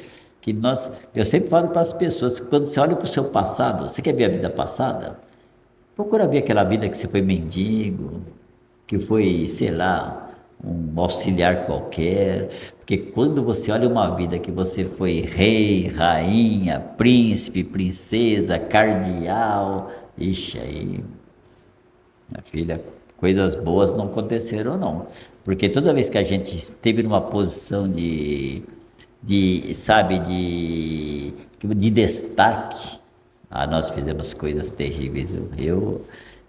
Eu sempre falo para as pessoas, que quando você olha para o seu passado, você quer ver a vida passada? Procura ver aquela vida que você foi mendigo, que foi, sei lá, um auxiliar qualquer, porque quando você olha uma vida que você foi rei, rainha, príncipe, princesa, cardeal, ixi, aí, minha filha, coisas boas não aconteceram não, porque toda vez que a gente esteve numa posição sabe, de destaque, nós fizemos coisas terríveis,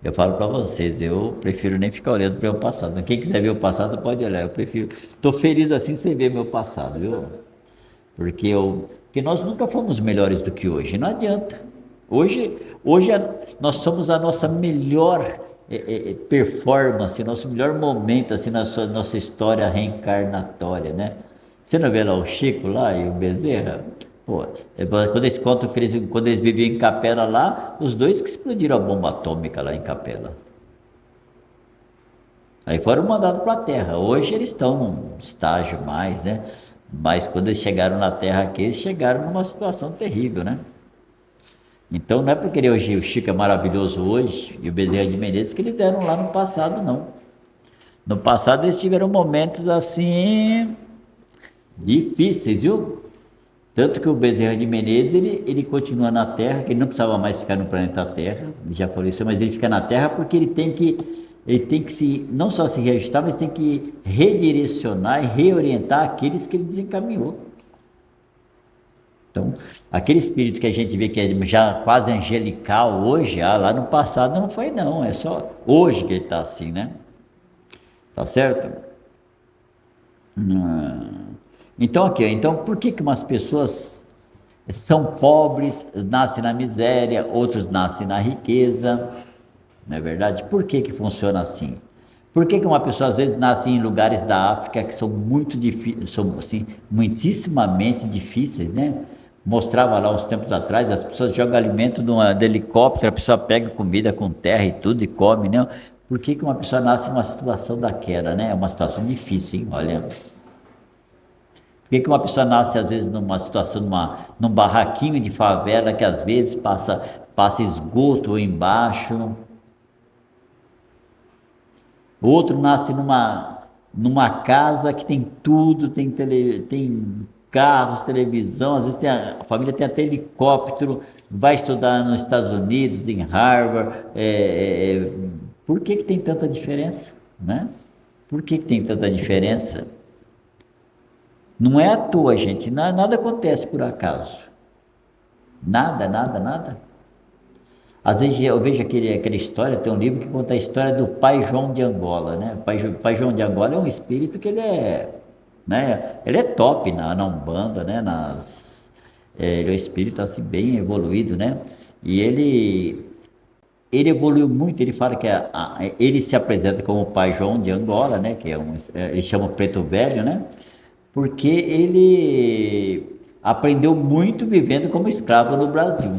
eu falo para vocês, eu prefiro nem ficar olhando para o meu passado. Quem quiser ver o passado pode olhar. Eu prefiro. Estou feliz assim sem ver meu passado, viu? Porque nós nunca fomos melhores do que hoje. Não adianta. Hoje nós somos a nossa melhor performance, nosso melhor momento assim na nossa história reencarnatória, né? Você não vê lá o Chico lá e o Bezerra? Pô, quando eles contam que quando eles viviam em Capela lá, os dois que explodiram a bomba atômica lá em Capela. Aí foram mandados para a Terra. Hoje eles estão num estágio mais, né? Mas quando eles chegaram na Terra aqui, eles chegaram numa situação terrível, né? Então não é porque hoje o Chico é maravilhoso hoje e o Bezerra de Menezes que eles eram lá no passado, não. No passado eles tiveram momentos assim difíceis, viu? Tanto que o Bezerra de Menezes, ele continua na Terra, que ele não precisava mais ficar no planeta Terra, ele já falou isso, mas ele fica na Terra porque ele tem que não só se reajustar, mas tem que redirecionar e reorientar aqueles que ele desencaminhou. Então, aquele espírito que a gente vê que é já quase angelical hoje, lá no passado não foi não, é só hoje que ele está assim, né? Tá certo? Então, aqui, então por que umas pessoas são pobres, nascem na miséria, outros nascem na riqueza, não é verdade? Por que funciona assim? Por que uma pessoa às vezes nasce em lugares da África que são muito difíceis, são assim, muitíssimamente difíceis, né? Mostrava lá uns tempos atrás, as pessoas jogam alimento de helicóptero, a pessoa pega comida com terra e tudo e come, né? Por que uma pessoa nasce numa situação daquela, né? É uma situação difícil, hein? Olha. Por que uma pessoa nasce, às vezes, numa situação, num barraquinho de favela, que às vezes passa esgoto embaixo? Outro nasce numa casa que tem tudo, tem carros, televisão, às vezes a família tem até helicóptero, vai estudar nos Estados Unidos, em Harvard. Por que tem tanta diferença, né? Por que tem tanta diferença? Não é à toa, gente, nada acontece por acaso. Nada. Às vezes eu vejo aquela história, tem um livro que conta a história do Pai João de Angola, né? Pai João de Angola é um espírito que ele é, né? Ele é top na Umbanda, né? Ele é um espírito assim bem evoluído, né? E ele evoluiu muito, ele fala que ele se apresenta como o Pai João de Angola, né? Que ele chama Preto Velho, né? Porque ele aprendeu muito vivendo como escravo no Brasil.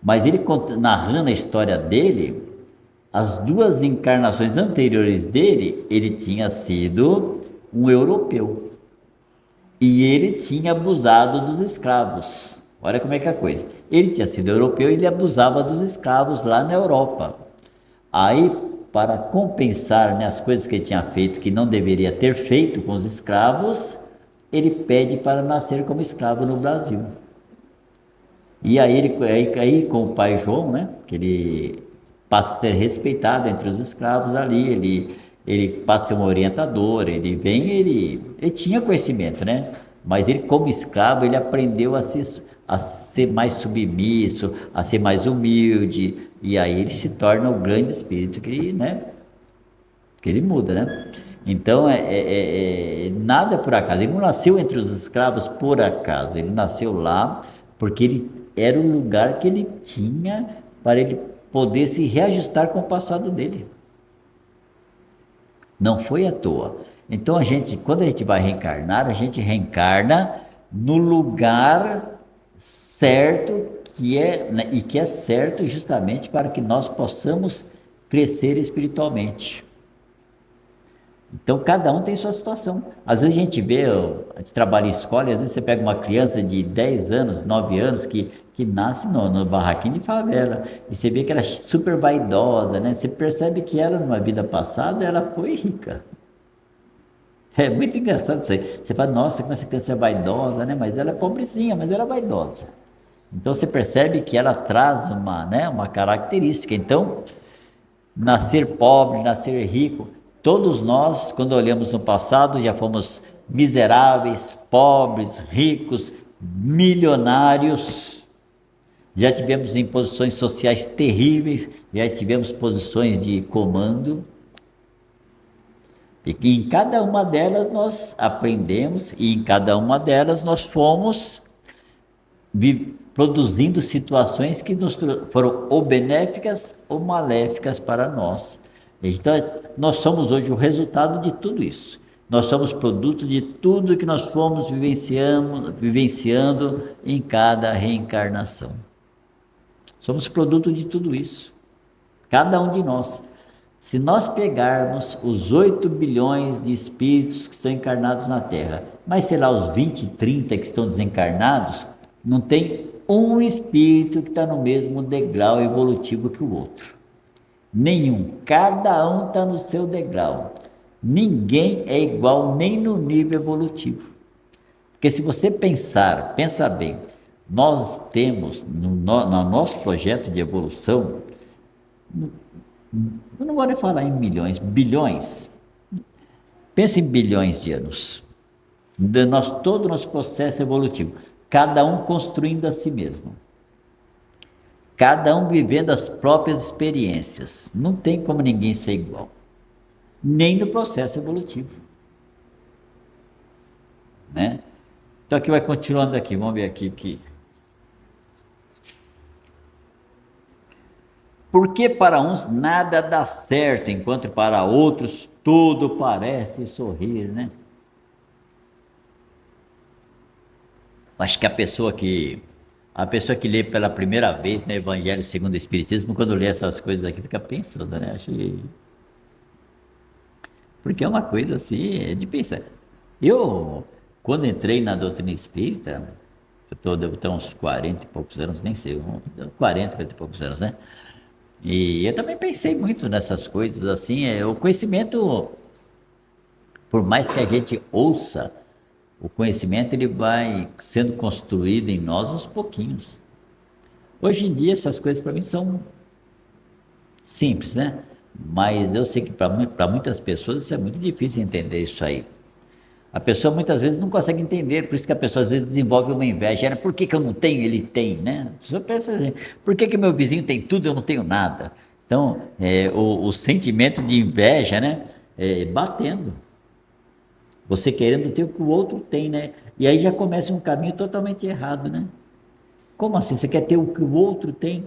Mas ele narrando a história dele, as duas encarnações anteriores dele, ele tinha sido um europeu. E ele tinha abusado dos escravos. Olha como é que é a coisa. Ele tinha sido europeu e ele abusava dos escravos lá na Europa. Aí, para compensar, né, as coisas que ele tinha feito que não deveria ter feito com os escravos, ele pede para nascer como escravo no Brasil. E aí com o pai João, né, que ele passa a ser respeitado entre os escravos ali, ele passa a ser um orientador, ele tinha conhecimento, né? Mas ele como escravo, ele aprendeu a ser mais submisso, a ser mais humilde, e aí ele se torna o grande espírito que ele muda, né? Então, nada é por acaso. Ele não nasceu entre os escravos por acaso. Ele nasceu lá porque ele era o lugar que ele tinha para ele poder se reajustar com o passado dele. Não foi à toa. Então, quando a gente vai reencarnar, a gente reencarna no lugar certo né, e que é certo justamente para que nós possamos crescer espiritualmente. Então, cada um tem sua situação. Às vezes a gente trabalha em escola, e às vezes você pega uma criança de 10 anos, 9 anos, que nasce no barraquinho de favela, e você vê que ela é super vaidosa, né? Você percebe que ela, numa vida passada, ela foi rica. É muito engraçado isso aí. Você fala, nossa, como essa criança é vaidosa, né? Mas ela é pobrezinha, mas ela é vaidosa. Então, você percebe que ela traz uma característica. Então, nascer pobre, nascer rico, todos nós, quando olhamos no passado, já fomos miseráveis, pobres, ricos, milionários, já tivemos em posições sociais terríveis, já tivemos posições de comando, e que em cada uma delas nós aprendemos, e em cada uma delas nós fomos produzindo situações que foram ou benéficas ou maléficas para nós. Então, nós somos hoje o resultado de tudo isso. Nós somos produto de tudo que nós fomos vivenciando em cada reencarnação. Somos produto de tudo isso. Cada um de nós. Se nós pegarmos os 8 bilhões de espíritos que estão encarnados na Terra, mas sei lá, os 20, 30 que estão desencarnados, não tem um espírito que está no mesmo degrau evolutivo que o outro. Nenhum. Cada um está no seu degrau. Ninguém é igual nem no nível evolutivo. Porque se você pensa bem, nós temos no nosso projeto de evolução, eu não vou nem falar em milhões, bilhões. Pensa em bilhões de anos. Todo o nosso processo evolutivo. Cada um construindo a si mesmo. Cada um vivendo as próprias experiências. Não tem como ninguém ser igual. Nem no processo evolutivo. Né? Então aqui vai continuando aqui. Vamos ver aqui. Porque para uns nada dá certo, enquanto para outros tudo parece sorrir, né? Acho que a pessoa que lê pela primeira vez, né, Evangelho segundo o Espiritismo, quando lê essas coisas aqui, fica pensando, né? Porque é uma coisa assim, de pensar. Eu, quando entrei na doutrina espírita, devo ter uns 40 e poucos anos, nem sei, 40 e poucos anos, né? E eu também pensei muito nessas coisas, assim, o conhecimento, por mais que a gente ouça, o conhecimento ele vai sendo construído em nós aos pouquinhos. Hoje em dia essas coisas para mim são simples, né? Mas eu sei que para muitas pessoas isso é muito difícil entender isso aí. A pessoa muitas vezes não consegue entender, por isso que a pessoa às vezes desenvolve uma inveja. Por que que eu não tenho, ele tem, né? A pessoa pensa assim, por que que meu vizinho tem tudo e eu não tenho nada? Então, o sentimento de inveja, né? Batendo. Você querendo ter o que o outro tem, né? E aí já começa um caminho totalmente errado, né? Como assim? Você quer ter o que o outro tem?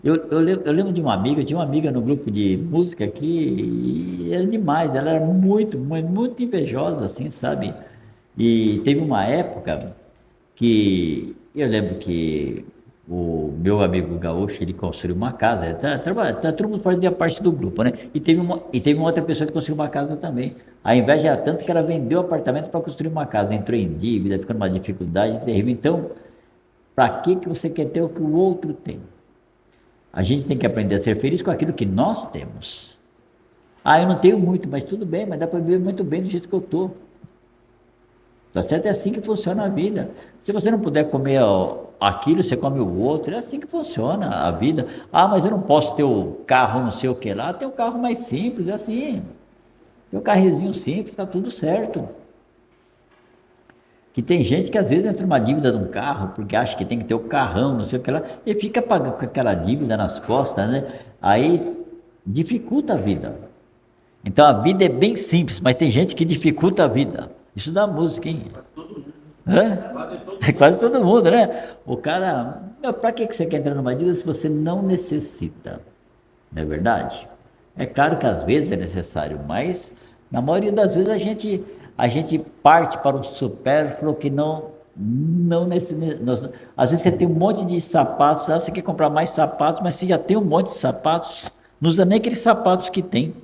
Eu lembro de uma amiga, eu tinha uma amiga no grupo de música que era demais, ela era muito invejosa, assim, sabe? E teve uma época que eu lembro que o meu amigo gaúcho, ele construiu uma casa, todo mundo fazia parte do grupo, né? E teve uma outra pessoa que construiu uma casa também. A inveja era tanto que ela vendeu o apartamento para construir uma casa, entrou em dívida, ficou numa dificuldade terrível. Então, para que você quer ter o que o outro tem? A gente tem que aprender a ser feliz com aquilo que nós temos. Ah, eu não tenho muito, mas tudo bem, mas dá para viver muito bem do jeito que eu estou. Tá certo? É assim que funciona a vida. Se você não puder comer aquilo, você come o outro. É assim que funciona a vida. Ah, mas eu não posso ter o carro não sei o que lá. Tem um carro mais simples, é assim. Tem um carrezinho simples, tá tudo certo. Que tem gente que às vezes entra numa dívida de um carro, porque acha que tem que ter o carrão, não sei o que lá, e fica pagando com aquela dívida nas costas, né? Aí dificulta a vida. Então a vida é bem simples, mas tem gente que dificulta a vida. Isso dá música, hein? É quase todo mundo, né? O cara, para que você quer entrar numa dívida se você não necessita? Não é verdade? É claro que às vezes é necessário, mas na maioria das vezes a gente parte para o supérfluo que não às vezes você tem um monte de sapatos, lá você quer comprar mais sapatos, mas você já tem um monte de sapatos, não usa nem aqueles sapatos que tem.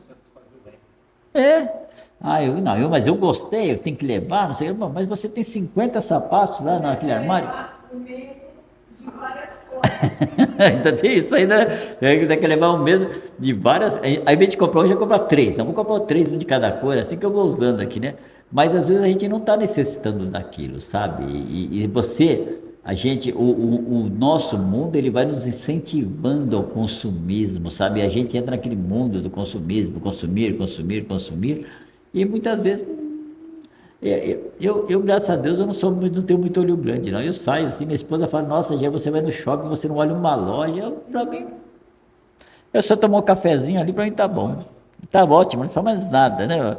É. Ah, mas eu gostei, eu tenho que levar, não sei, mas você tem 50 sapatos lá naquele armário. O mesmo de várias cores. Ainda tem isso aí, né? Tem que levar o mesmo de várias. Aí, ao invés de comprar um, já comprar três. Não, vou comprar três, um de cada cor, assim que eu vou usando aqui, né? Mas às vezes a gente não está necessitando daquilo, sabe? E o nosso mundo, ele vai nos incentivando ao consumismo, sabe? A gente entra naquele mundo do consumismo, consumir, consumir, consumir, e muitas vezes graças a Deus, eu não tenho muito olho grande, não. Eu saio assim, minha esposa fala, nossa, já você vai no shopping, você não olha uma loja. Pra mim, eu só tomar um cafezinho ali, pra mim tá bom. Tá ótimo, não faz mais nada, né?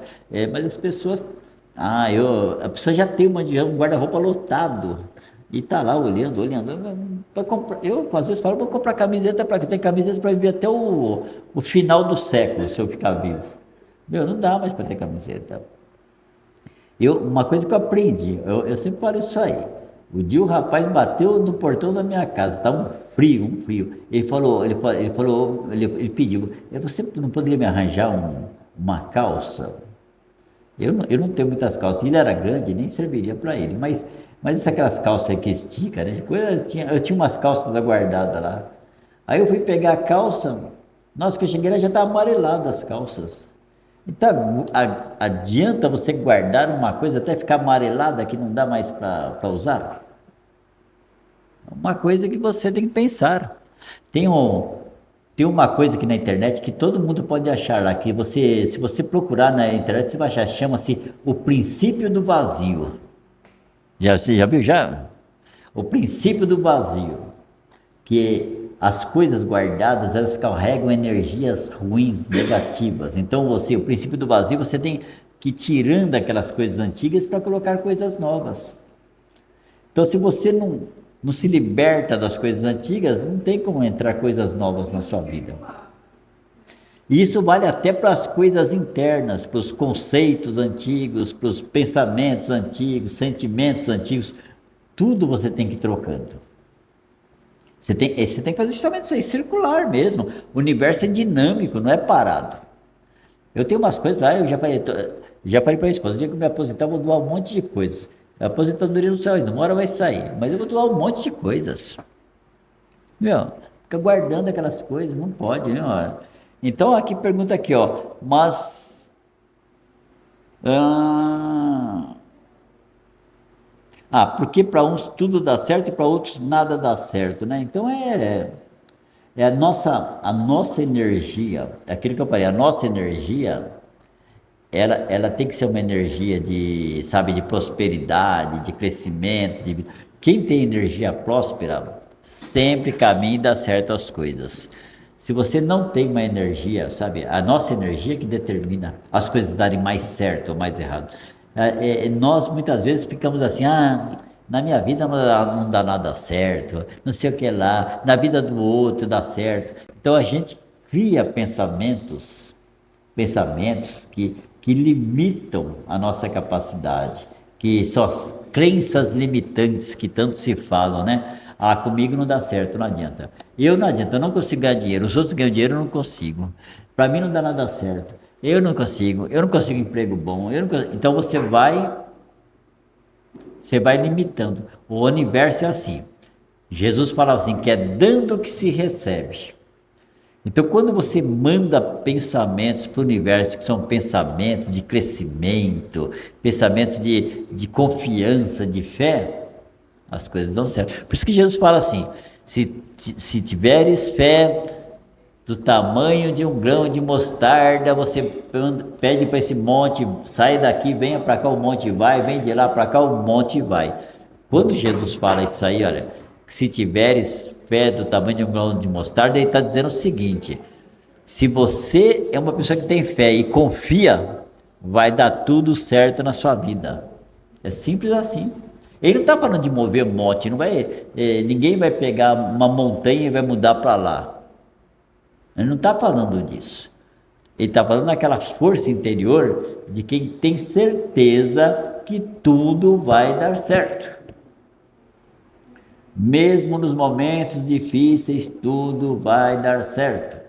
Mas as pessoas, a pessoa já tem um guarda-roupa lotado. E tá lá olhando. Eu às vezes falo, vou comprar camiseta para quê? Tem camiseta para viver até o final do século, se eu ficar vivo. Meu, não dá mais para ter camiseta. Uma coisa que eu aprendi, eu sempre falo isso aí. O dia o rapaz bateu no portão da minha casa, estava um frio. Ele pediu, você não poderia me arranjar uma calça? Eu não tenho muitas calças, ele era grande, nem serviria para ele, mas aquelas calças aí que estica, né? Eu tinha umas calças guardadas lá. Aí eu fui pegar a calça, nossa, que eu cheguei lá já estava amarelada as calças. Então, adianta você guardar uma coisa até ficar amarelada que não dá mais para usar? Uma coisa que você tem que pensar. Tem, um, tem uma coisa aqui na internet que todo mundo pode achar lá, que se você procurar na internet, você vai achar, chama-se o princípio do vazio. Você já viu já? O princípio do vazio. Que as coisas guardadas, elas carregam energias ruins, negativas. Então o princípio do vazio, você tem que ir tirando aquelas coisas antigas para colocar coisas novas. Então se você não se liberta das coisas antigas, não tem como entrar coisas novas na sua vida. E isso vale até para as coisas internas, para os conceitos antigos, para os pensamentos antigos, sentimentos antigos. Tudo você tem que ir trocando. Você tem que fazer justamente isso aí, circular mesmo. O universo é dinâmico, não é parado. Eu tenho umas coisas lá, eu já falei para a esposa, o dia que eu me aposentar, eu vou doar um monte de coisas. A aposentadoria não sai, uma hora vai sair, mas eu vou doar um monte de coisas. Meu, fica guardando aquelas coisas, não pode, né? Então, aqui pergunta aqui, ó, mas... porque para uns tudo dá certo e para outros nada dá certo, né? Então a nossa energia, aquilo que eu falei, a nossa energia, ela tem que ser uma energia de, sabe, de prosperidade, de crescimento. Quem tem energia próspera sempre caminha e dá certo as coisas. Se você não tem uma energia, sabe, a nossa energia que determina as coisas darem mais certo ou mais errado. Nós muitas vezes ficamos assim, na minha vida não dá nada certo, não sei o que lá, na vida do outro dá certo. Então a gente cria pensamentos que limitam a nossa capacidade, que são as crenças limitantes que tanto se falam, né? Ah, comigo não dá certo, não adianta. Eu não adianta, eu não consigo ganhar dinheiro. Os outros ganham dinheiro, eu não consigo. Para mim não dá nada certo. Eu não consigo emprego bom. Então você vai limitando. O universo é assim. Jesus falava assim, que é dando que se recebe. Então, quando você manda pensamentos para o universo, que são pensamentos de crescimento, pensamentos de confiança, de fé, as coisas dão certo. Por isso que Jesus fala assim: se tiveres fé do tamanho de um grão de mostarda, você pede para esse monte, sai daqui, venha para cá, o monte vai, vem de lá para cá, o monte vai. Quando Jesus fala isso aí, olha, se tiveres fé do tamanho de um grão de mostarda, ele está dizendo o seguinte: se você é uma pessoa que tem fé e confia, vai dar tudo certo na sua vida. É simples assim. Ele não está falando de mover monte, ninguém vai pegar uma montanha e vai mudar para lá. Ele não está falando disso. Ele está falando daquela força interior de quem tem certeza que tudo vai dar certo. Mesmo nos momentos difíceis, tudo vai dar certo.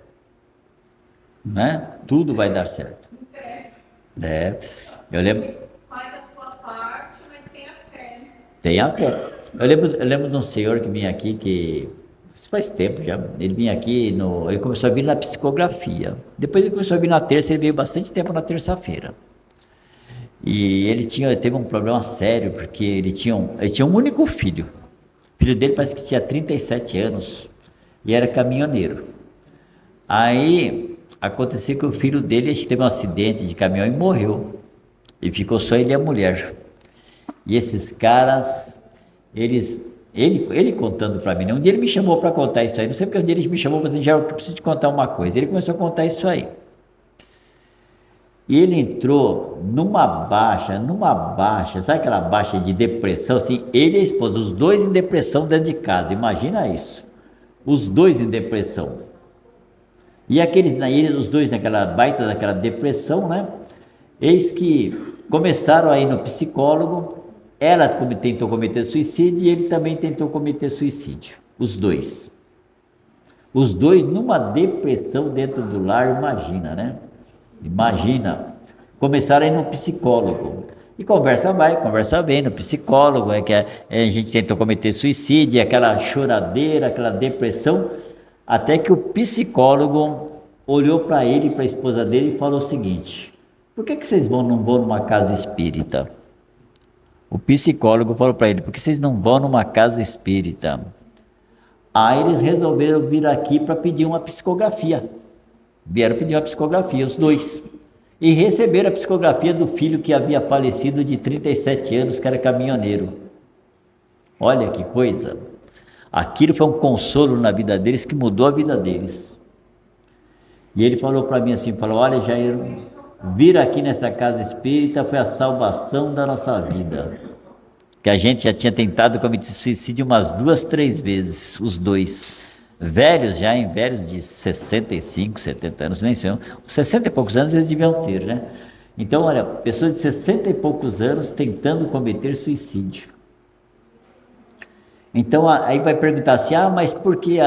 Né? Tudo vai dar certo. Eu lembro. Faz a sua parte, mas tenha fé. Tenha fé. Eu lembro de um senhor que vinha aqui, que isso faz tempo já. Ele vinha aqui, ele começou a vir na psicografia. Depois ele começou a vir na terça, ele veio bastante tempo na terça-feira. E ele teve um problema sério, porque ele tinha um único filho. O filho dele parece que tinha 37 anos e era caminhoneiro. Aí aconteceu que o filho dele teve um acidente de caminhão e morreu. E ficou só ele e a mulher. E esses caras, ele contando para mim, né? Um dia ele me chamou para contar isso aí. Não sei porque um dia ele me chamou, mas já eu preciso te contar uma coisa. Ele começou a contar isso aí. E ele entrou numa baixa, sabe aquela baixa de depressão? Assim, ele e a esposa, os dois em depressão dentro de casa, imagina isso. Os dois em depressão. E os dois naquela baita daquela depressão, né? Eis que começaram a ir no psicólogo, ela tentou cometer suicídio e ele também tentou cometer suicídio. Os dois. Os dois numa depressão dentro do lar, imagina, né? Imagina, começaram a ir no psicólogo, e conversa vai, conversa vem no psicólogo, que a gente tentou cometer suicídio, aquela choradeira, aquela depressão, até que o psicólogo olhou para ele e para a esposa dele e falou o seguinte: por que vocês não vão numa casa espírita? O psicólogo falou para ele: por que vocês não vão numa casa espírita? Aí eles resolveram vir aqui para pedir uma psicografia. Vieram pedir uma psicografia, os dois. E receberam a psicografia do filho que havia falecido de 37 anos, que era caminhoneiro. Olha que coisa. Aquilo foi um consolo na vida deles que mudou a vida deles. E ele falou para mim assim, olha Jair, vir aqui nessa casa espírita foi a salvação da nossa vida. Que a gente já tinha tentado cometer suicídio umas 2, 3 vezes, os dois. Velhos de 65, 70 anos, nem sei, 60 e poucos anos eles deviam ter, né? Então, olha, pessoas de 60 e poucos anos tentando cometer suicídio. Então, aí vai perguntar assim, mas por que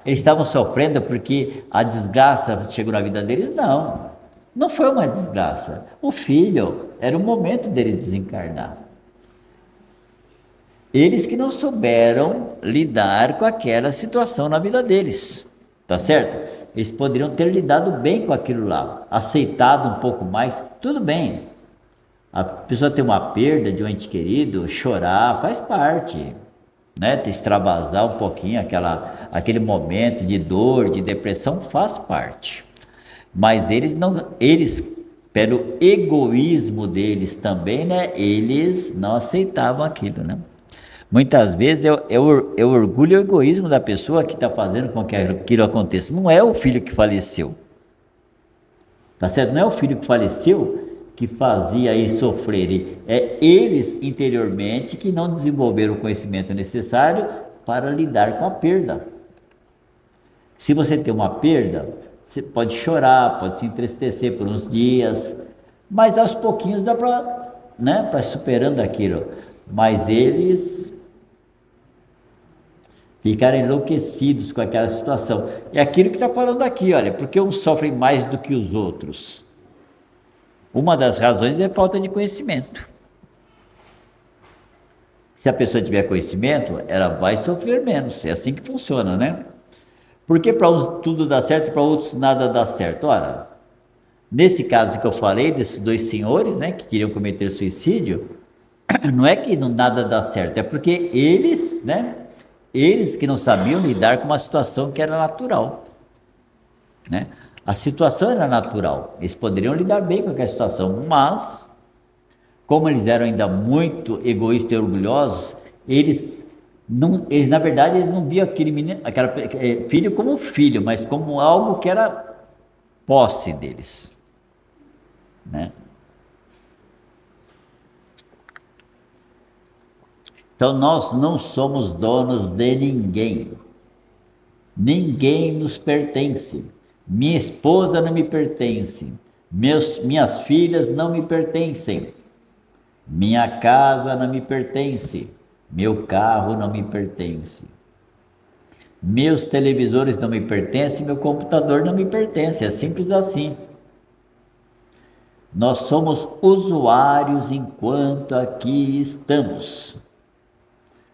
eles estavam sofrendo porque a desgraça chegou na vida deles? Não, não foi uma desgraça. O filho, era o momento dele desencarnar. Eles que não souberam lidar com aquela situação na vida deles, tá certo? Eles poderiam ter lidado bem com aquilo lá, aceitado um pouco mais, tudo bem. A pessoa ter uma perda de um ente querido, chorar, faz parte, né? Extravasar um pouquinho aquele momento de dor, de depressão, faz parte. Mas eles pelo egoísmo deles também, né? Eles não aceitavam aquilo, né? Muitas vezes é o orgulho e o egoísmo da pessoa que está fazendo com que aquilo aconteça. Não é o filho que faleceu, tá certo? Não é o filho que faleceu que fazia isso sofrer. É eles interiormente que não desenvolveram o conhecimento necessário para lidar com a perda. Se você tem uma perda, você pode chorar, pode se entristecer por uns dias, mas aos pouquinhos dá para, né, para superando aquilo. Mas eles ficaram enlouquecidos com aquela situação. É aquilo que está falando aqui, olha, porque uns sofrem mais do que os outros. Uma das razões é a falta de conhecimento. Se a pessoa tiver conhecimento, ela vai sofrer menos. É assim que funciona, né? Porque para uns tudo dá certo e para outros nada dá certo? Ora, nesse caso que eu falei, desses dois senhores, né, que queriam cometer suicídio, não é que nada dá certo, é porque eles, né, eles que não sabiam lidar com uma situação que era natural, né? A situação era natural, eles poderiam lidar bem com aquela situação, mas como eles eram ainda muito egoístas e orgulhosos, eles na verdade eles não viam aquele menino, filho como filho, mas como algo que era posse deles, né? Então nós não somos donos de ninguém. Ninguém nos pertence. Minha esposa não me pertence. Minhas filhas não me pertencem. Minha casa não me pertence. Meu carro não me pertence. Meus televisores não me pertencem. Meu computador não me pertence. É simples assim. Nós somos usuários enquanto aqui estamos.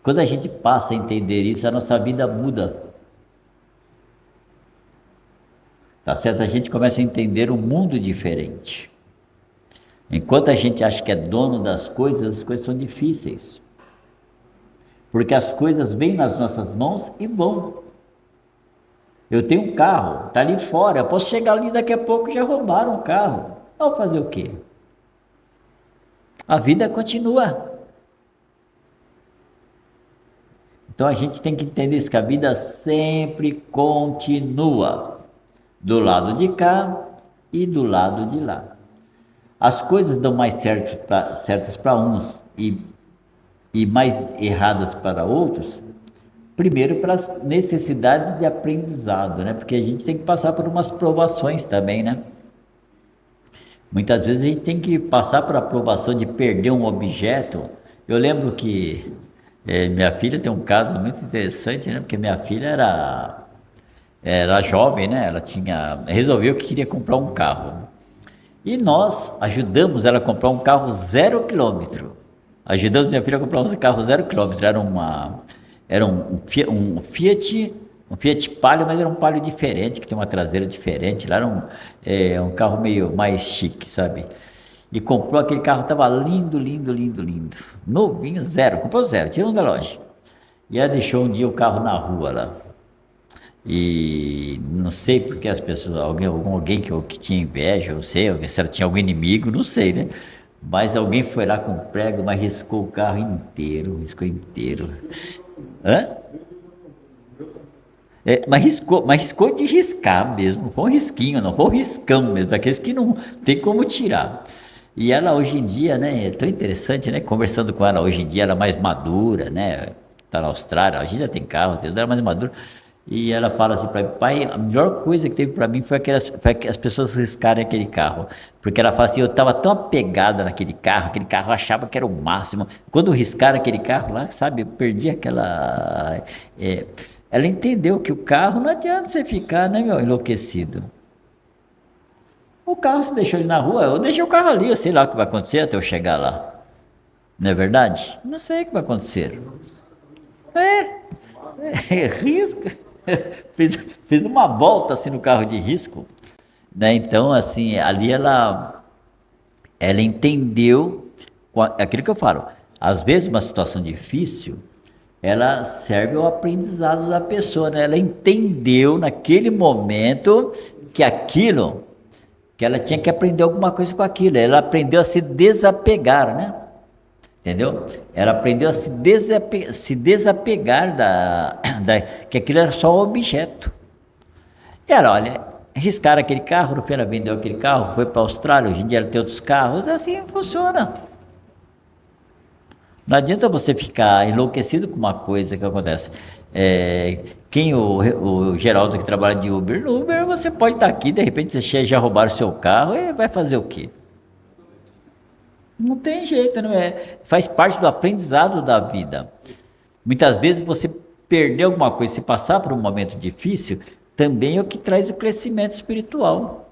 Quando a gente passa a entender isso, a nossa vida muda. Tá certo? A gente começa a entender um mundo diferente. Enquanto a gente acha que é dono das coisas, as coisas são difíceis. Porque as coisas vêm nas nossas mãos e vão. Eu tenho um carro, tá ali fora, eu posso chegar ali daqui a pouco e já roubaram o carro. Vou fazer o quê? A vida continua. Então a gente tem que entender isso, que a vida sempre continua. Do lado de cá e do lado de lá. As coisas dão mais certas para uns e mais erradas para outros, primeiro pelas necessidades de aprendizado, né? Porque a gente tem que passar por umas provações também, né? Muitas vezes a gente tem que passar por a provação de perder um objeto. Eu lembro que minha filha tem um caso muito interessante, né? Porque minha filha era jovem, né? Ela resolveu que queria comprar um carro. E nós ajudamos ela a comprar um carro 0 quilômetro. Ajudamos minha filha a comprar um carro 0 quilômetro. Era um Fiat Palio, mas era um Palio diferente, que tem uma traseira diferente. Lá era um carro meio mais chique, sabe? E comprou aquele carro, estava lindo, lindo, lindo, lindo. Novinho, 0, comprou 0, tirou da loja. E ela deixou um dia o carro na rua lá. E não sei porque as pessoas, alguém que tinha inveja, eu sei, se ela tinha algum inimigo, não sei, né? Mas alguém foi lá com um prego, mas riscou o carro inteiro, riscou inteiro. Hã? Mas riscou de riscar mesmo, foi um risquinho, não foi um riscão mesmo, daqueles que não tem como tirar. E ela hoje em dia, né, é tão interessante, né, conversando com ela hoje em dia, ela é mais madura, né, tá na Austrália, hoje já tem carro, ela é mais madura. E ela fala assim para mim, pai, a melhor coisa que teve para mim foi as pessoas riscarem aquele carro. Porque ela fala assim, eu estava tão apegada naquele carro, aquele carro eu achava que era o máximo. Quando riscaram aquele carro lá, sabe, eu perdi aquela... ela entendeu que o carro não adianta você ficar, né, meu, enlouquecido. O carro você deixou ele na rua, eu deixei o carro ali, eu sei lá o que vai acontecer até eu chegar lá. Não é verdade? Não sei o que vai acontecer. Risca. Fez uma volta assim no carro de risco, né? Então assim, ali ela entendeu aquilo que eu falo. Às vezes uma situação difícil, ela serve ao aprendizado da pessoa, né? Ela entendeu naquele momento que aquilo que ela tinha que aprender alguma coisa com aquilo. Ela aprendeu a se desapegar, né? Entendeu? Ela aprendeu a se desapegar que aquilo era só um objeto. E ela, olha, riscaram aquele carro, no fim ela vendeu aquele carro, foi para a Austrália, hoje em dia ela tem outros carros, assim funciona. Não adianta você ficar enlouquecido com uma coisa que acontece. O Geraldo que trabalha de Uber, no Uber você pode estar aqui, de repente você já roubaram o seu carro e vai fazer o quê? Não tem jeito, não é? Faz parte do aprendizado da vida. Muitas vezes você perder alguma coisa, se passar por um momento difícil, também é o que traz o crescimento espiritual.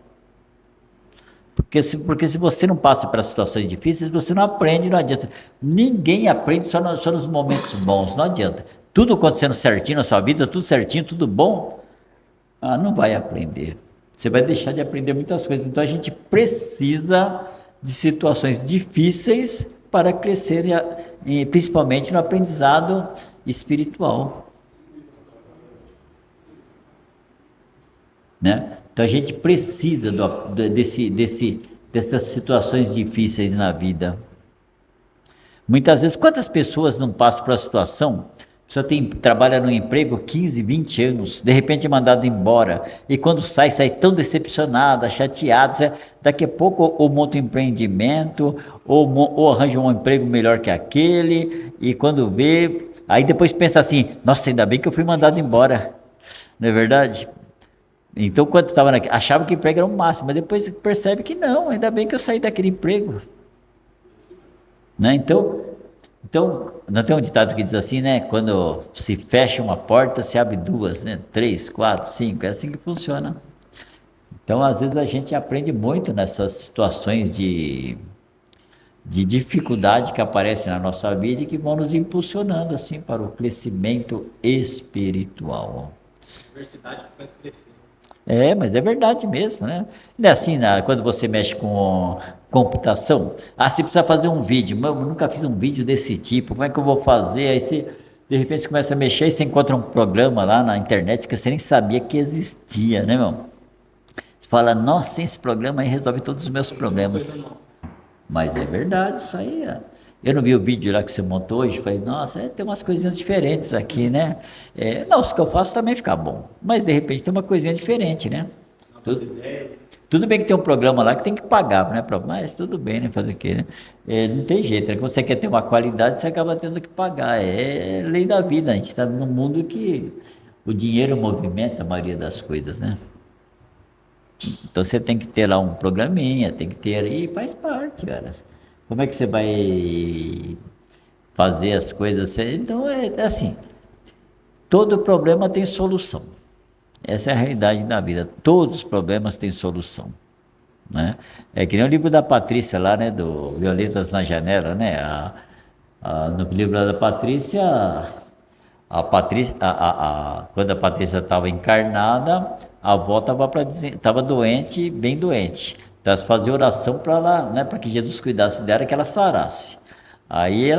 Porque se você não passa pelas situações difíceis, você não aprende, não adianta. Ninguém aprende só nos momentos bons, não adianta. Tudo acontecendo certinho na sua vida, tudo certinho, tudo bom, não vai aprender. Você vai deixar de aprender muitas coisas. Então a gente precisa de situações difíceis para crescer, principalmente no aprendizado espiritual. Né? Então a gente precisa dessas situações difíceis na vida. Muitas vezes, quantas pessoas não passam por uma situação, a pessoa trabalha no emprego 15, 20 anos, de repente é mandado embora, e quando sai tão decepcionada, chateada, daqui a pouco ou monta um empreendimento, ou arranja um emprego melhor que aquele, e quando vê, aí depois pensa assim, nossa, ainda bem que eu fui mandado embora, não é verdade? Então, quando estava achava que o emprego era o máximo, mas depois percebe que não, ainda bem que eu saí daquele emprego. Né? Então, não tem um ditado que diz assim, né? Quando se fecha uma porta, se abre duas, né? 3, 4, 5, é assim que funciona. Então, às vezes a gente aprende muito nessas situações de dificuldade que aparecem na nossa vida e que vão nos impulsionando assim para o crescimento espiritual. A diversidade faz crescer. Mas é verdade mesmo, né? Não é assim, quando você mexe com computação, você precisa fazer um vídeo, eu nunca fiz um vídeo desse tipo, como é que eu vou fazer? Aí você, de repente, você começa a mexer e você encontra um programa lá na internet que você nem sabia que existia, né, meu? Você fala, nossa, esse programa aí resolve todos os meus problemas. Mas é verdade, isso aí, Eu não vi o vídeo lá que você montou hoje, falei, nossa, tem umas coisinhas diferentes aqui, né? Não, o que eu faço também fica bom, mas de repente tem uma coisinha diferente, né? Tudo bem que tem um programa lá que tem que pagar, né? Mas tudo bem, né? Fazer o quê, né? Não tem jeito, né? Quando você quer ter uma qualidade, você acaba tendo que pagar. É lei da vida, a gente está num mundo que o dinheiro movimenta a maioria das coisas, né? Então você tem que ter lá um programinha, tem que ter, e faz parte, cara. Como é que você vai fazer as coisas? Então é assim, todo problema tem solução. Essa é a realidade da vida. Todos os problemas têm solução, né? É que nem o livro da Patrícia lá, né? Do Violetas na Janela, né? No livro da Patrícia, quando a Patrícia estava encarnada, a avó estava doente, bem doente. Então elas faziam oração para ela, né, para que Jesus cuidasse dela, que ela sarasse. Aí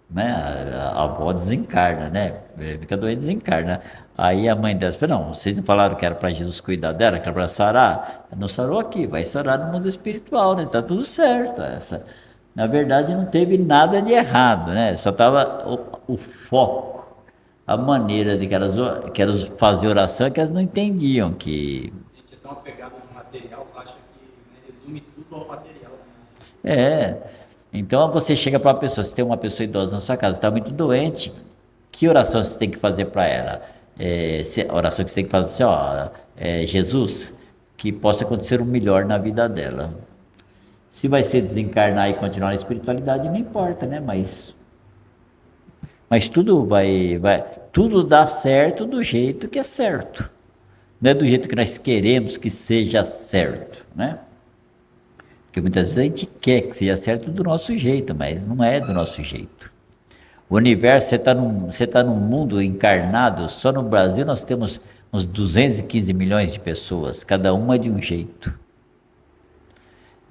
né, a avó desencarna, né? Fica doente, desencarna. Aí a mãe dela falou, não, vocês não falaram que era para Jesus cuidar dela, que era para sarar? Não sarou aqui, vai sarar no mundo espiritual, né? Tá tudo certo. Na verdade não teve nada de errado, né? Só estava o foco, a maneira de que elas faziam oração é que elas não entendiam que... A gente é tão apegado no material, acha que, né, resume tudo ao material. Então você chega para uma pessoa, se tem uma pessoa idosa na sua casa, está muito doente, que oração você tem que fazer para ela? A oração que você tem que fazer assim, Jesus, que possa acontecer o melhor na vida dela. Se vai ser desencarnar e continuar na espiritualidade, não importa, né? Mas tudo tudo dá certo do jeito que é certo. Não é do jeito que nós queremos que seja certo, né? Porque muitas vezes a gente quer que seja certo do nosso jeito, mas não é do nosso jeito. O universo, você tá num mundo encarnado, só no Brasil nós temos uns 215 milhões de pessoas, cada uma de um jeito.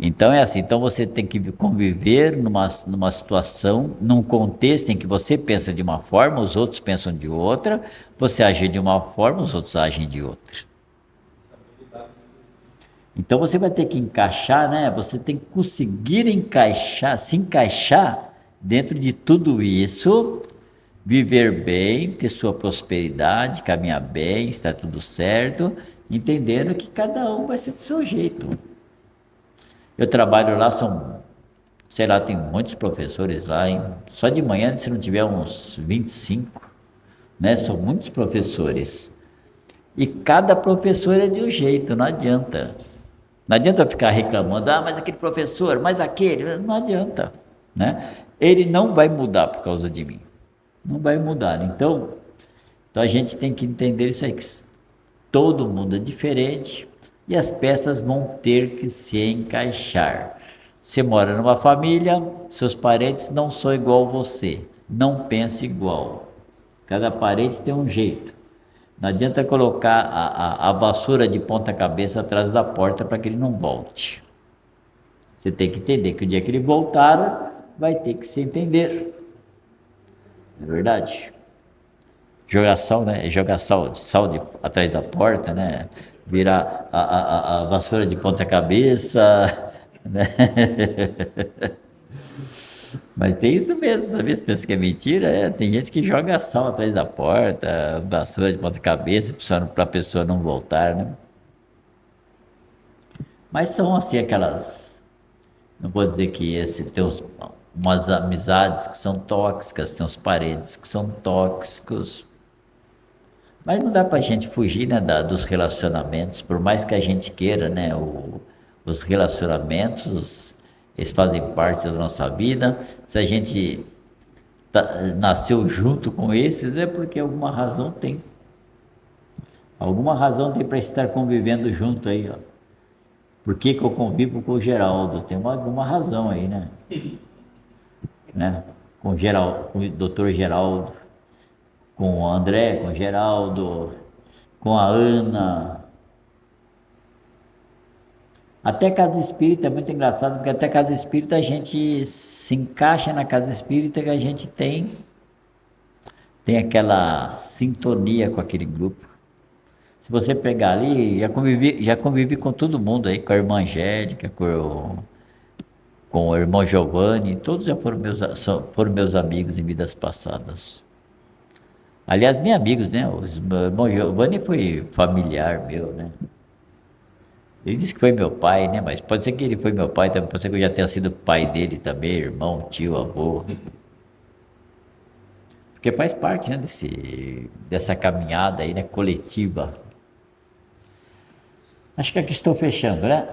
Então é assim, então você tem que conviver numa situação, num contexto em que você pensa de uma forma, os outros pensam de outra, você age de uma forma, os outros agem de outra. Então você vai ter que encaixar, né? Você tem que conseguir encaixar, se encaixar dentro de tudo isso, viver bem, ter sua prosperidade, caminhar bem, estar tudo certo, entendendo que cada um vai ser do seu jeito. Eu trabalho lá, sei lá, tem muitos professores lá, hein? Só de manhã, se não tiver uns 25, né? São muitos professores. E cada professor é de um jeito, não adianta. Não adianta ficar reclamando, mas aquele professor, mas aquele, não adianta, né? Ele não vai mudar por causa de mim. Não vai mudar. Então a gente tem que entender isso aí, que todo mundo é diferente e as peças vão ter que se encaixar. Você mora numa família, seus parentes não são igual a você, não pensa igual. Cada parente tem um jeito. Não adianta colocar a vassoura de ponta cabeça atrás da porta para que ele não volte. Você tem que entender que o dia que ele voltar, vai ter que se entender. Não é verdade? Jogar sal, né? Jogar sal atrás da porta, né? Virar a vassoura de ponta cabeça, né? Mas tem isso mesmo, sabia? Você pensa que é mentira? Tem gente que joga sal atrás da porta, vassoura de ponta cabeça, para a pessoa não voltar, né? Mas são assim aquelas. Não vou dizer que tem umas amizades que são tóxicas, tem uns parentes que são tóxicos. Mas não dá pra gente fugir, né, dos relacionamentos, por mais que a gente queira, né, os relacionamentos, eles fazem parte da nossa vida. Se a gente nasceu junto com esses, é porque alguma razão tem. Alguma razão tem para estar convivendo junto aí, ó. Por que que eu convivo com o Geraldo? Tem alguma razão aí, né? Com o doutor Geraldo, com o André, com o Geraldo, com a Ana. Até casa espírita é muito engraçado, porque até casa espírita a gente se encaixa na casa espírita que a gente tem aquela sintonia com aquele grupo. Se você pegar ali, já convivi com todo mundo aí, com a irmã Angélica, com o irmão Giovanni, todos já foram meus amigos em vidas passadas. Aliás, nem amigos, né? O irmão Giovanni foi familiar meu, né? Ele disse que foi meu pai, né? Mas pode ser que ele foi meu pai também, pode ser que eu já tenha sido pai dele também, irmão, tio, avô. Porque faz parte, né, dessa caminhada aí, né, coletiva. Acho que aqui estou fechando, né?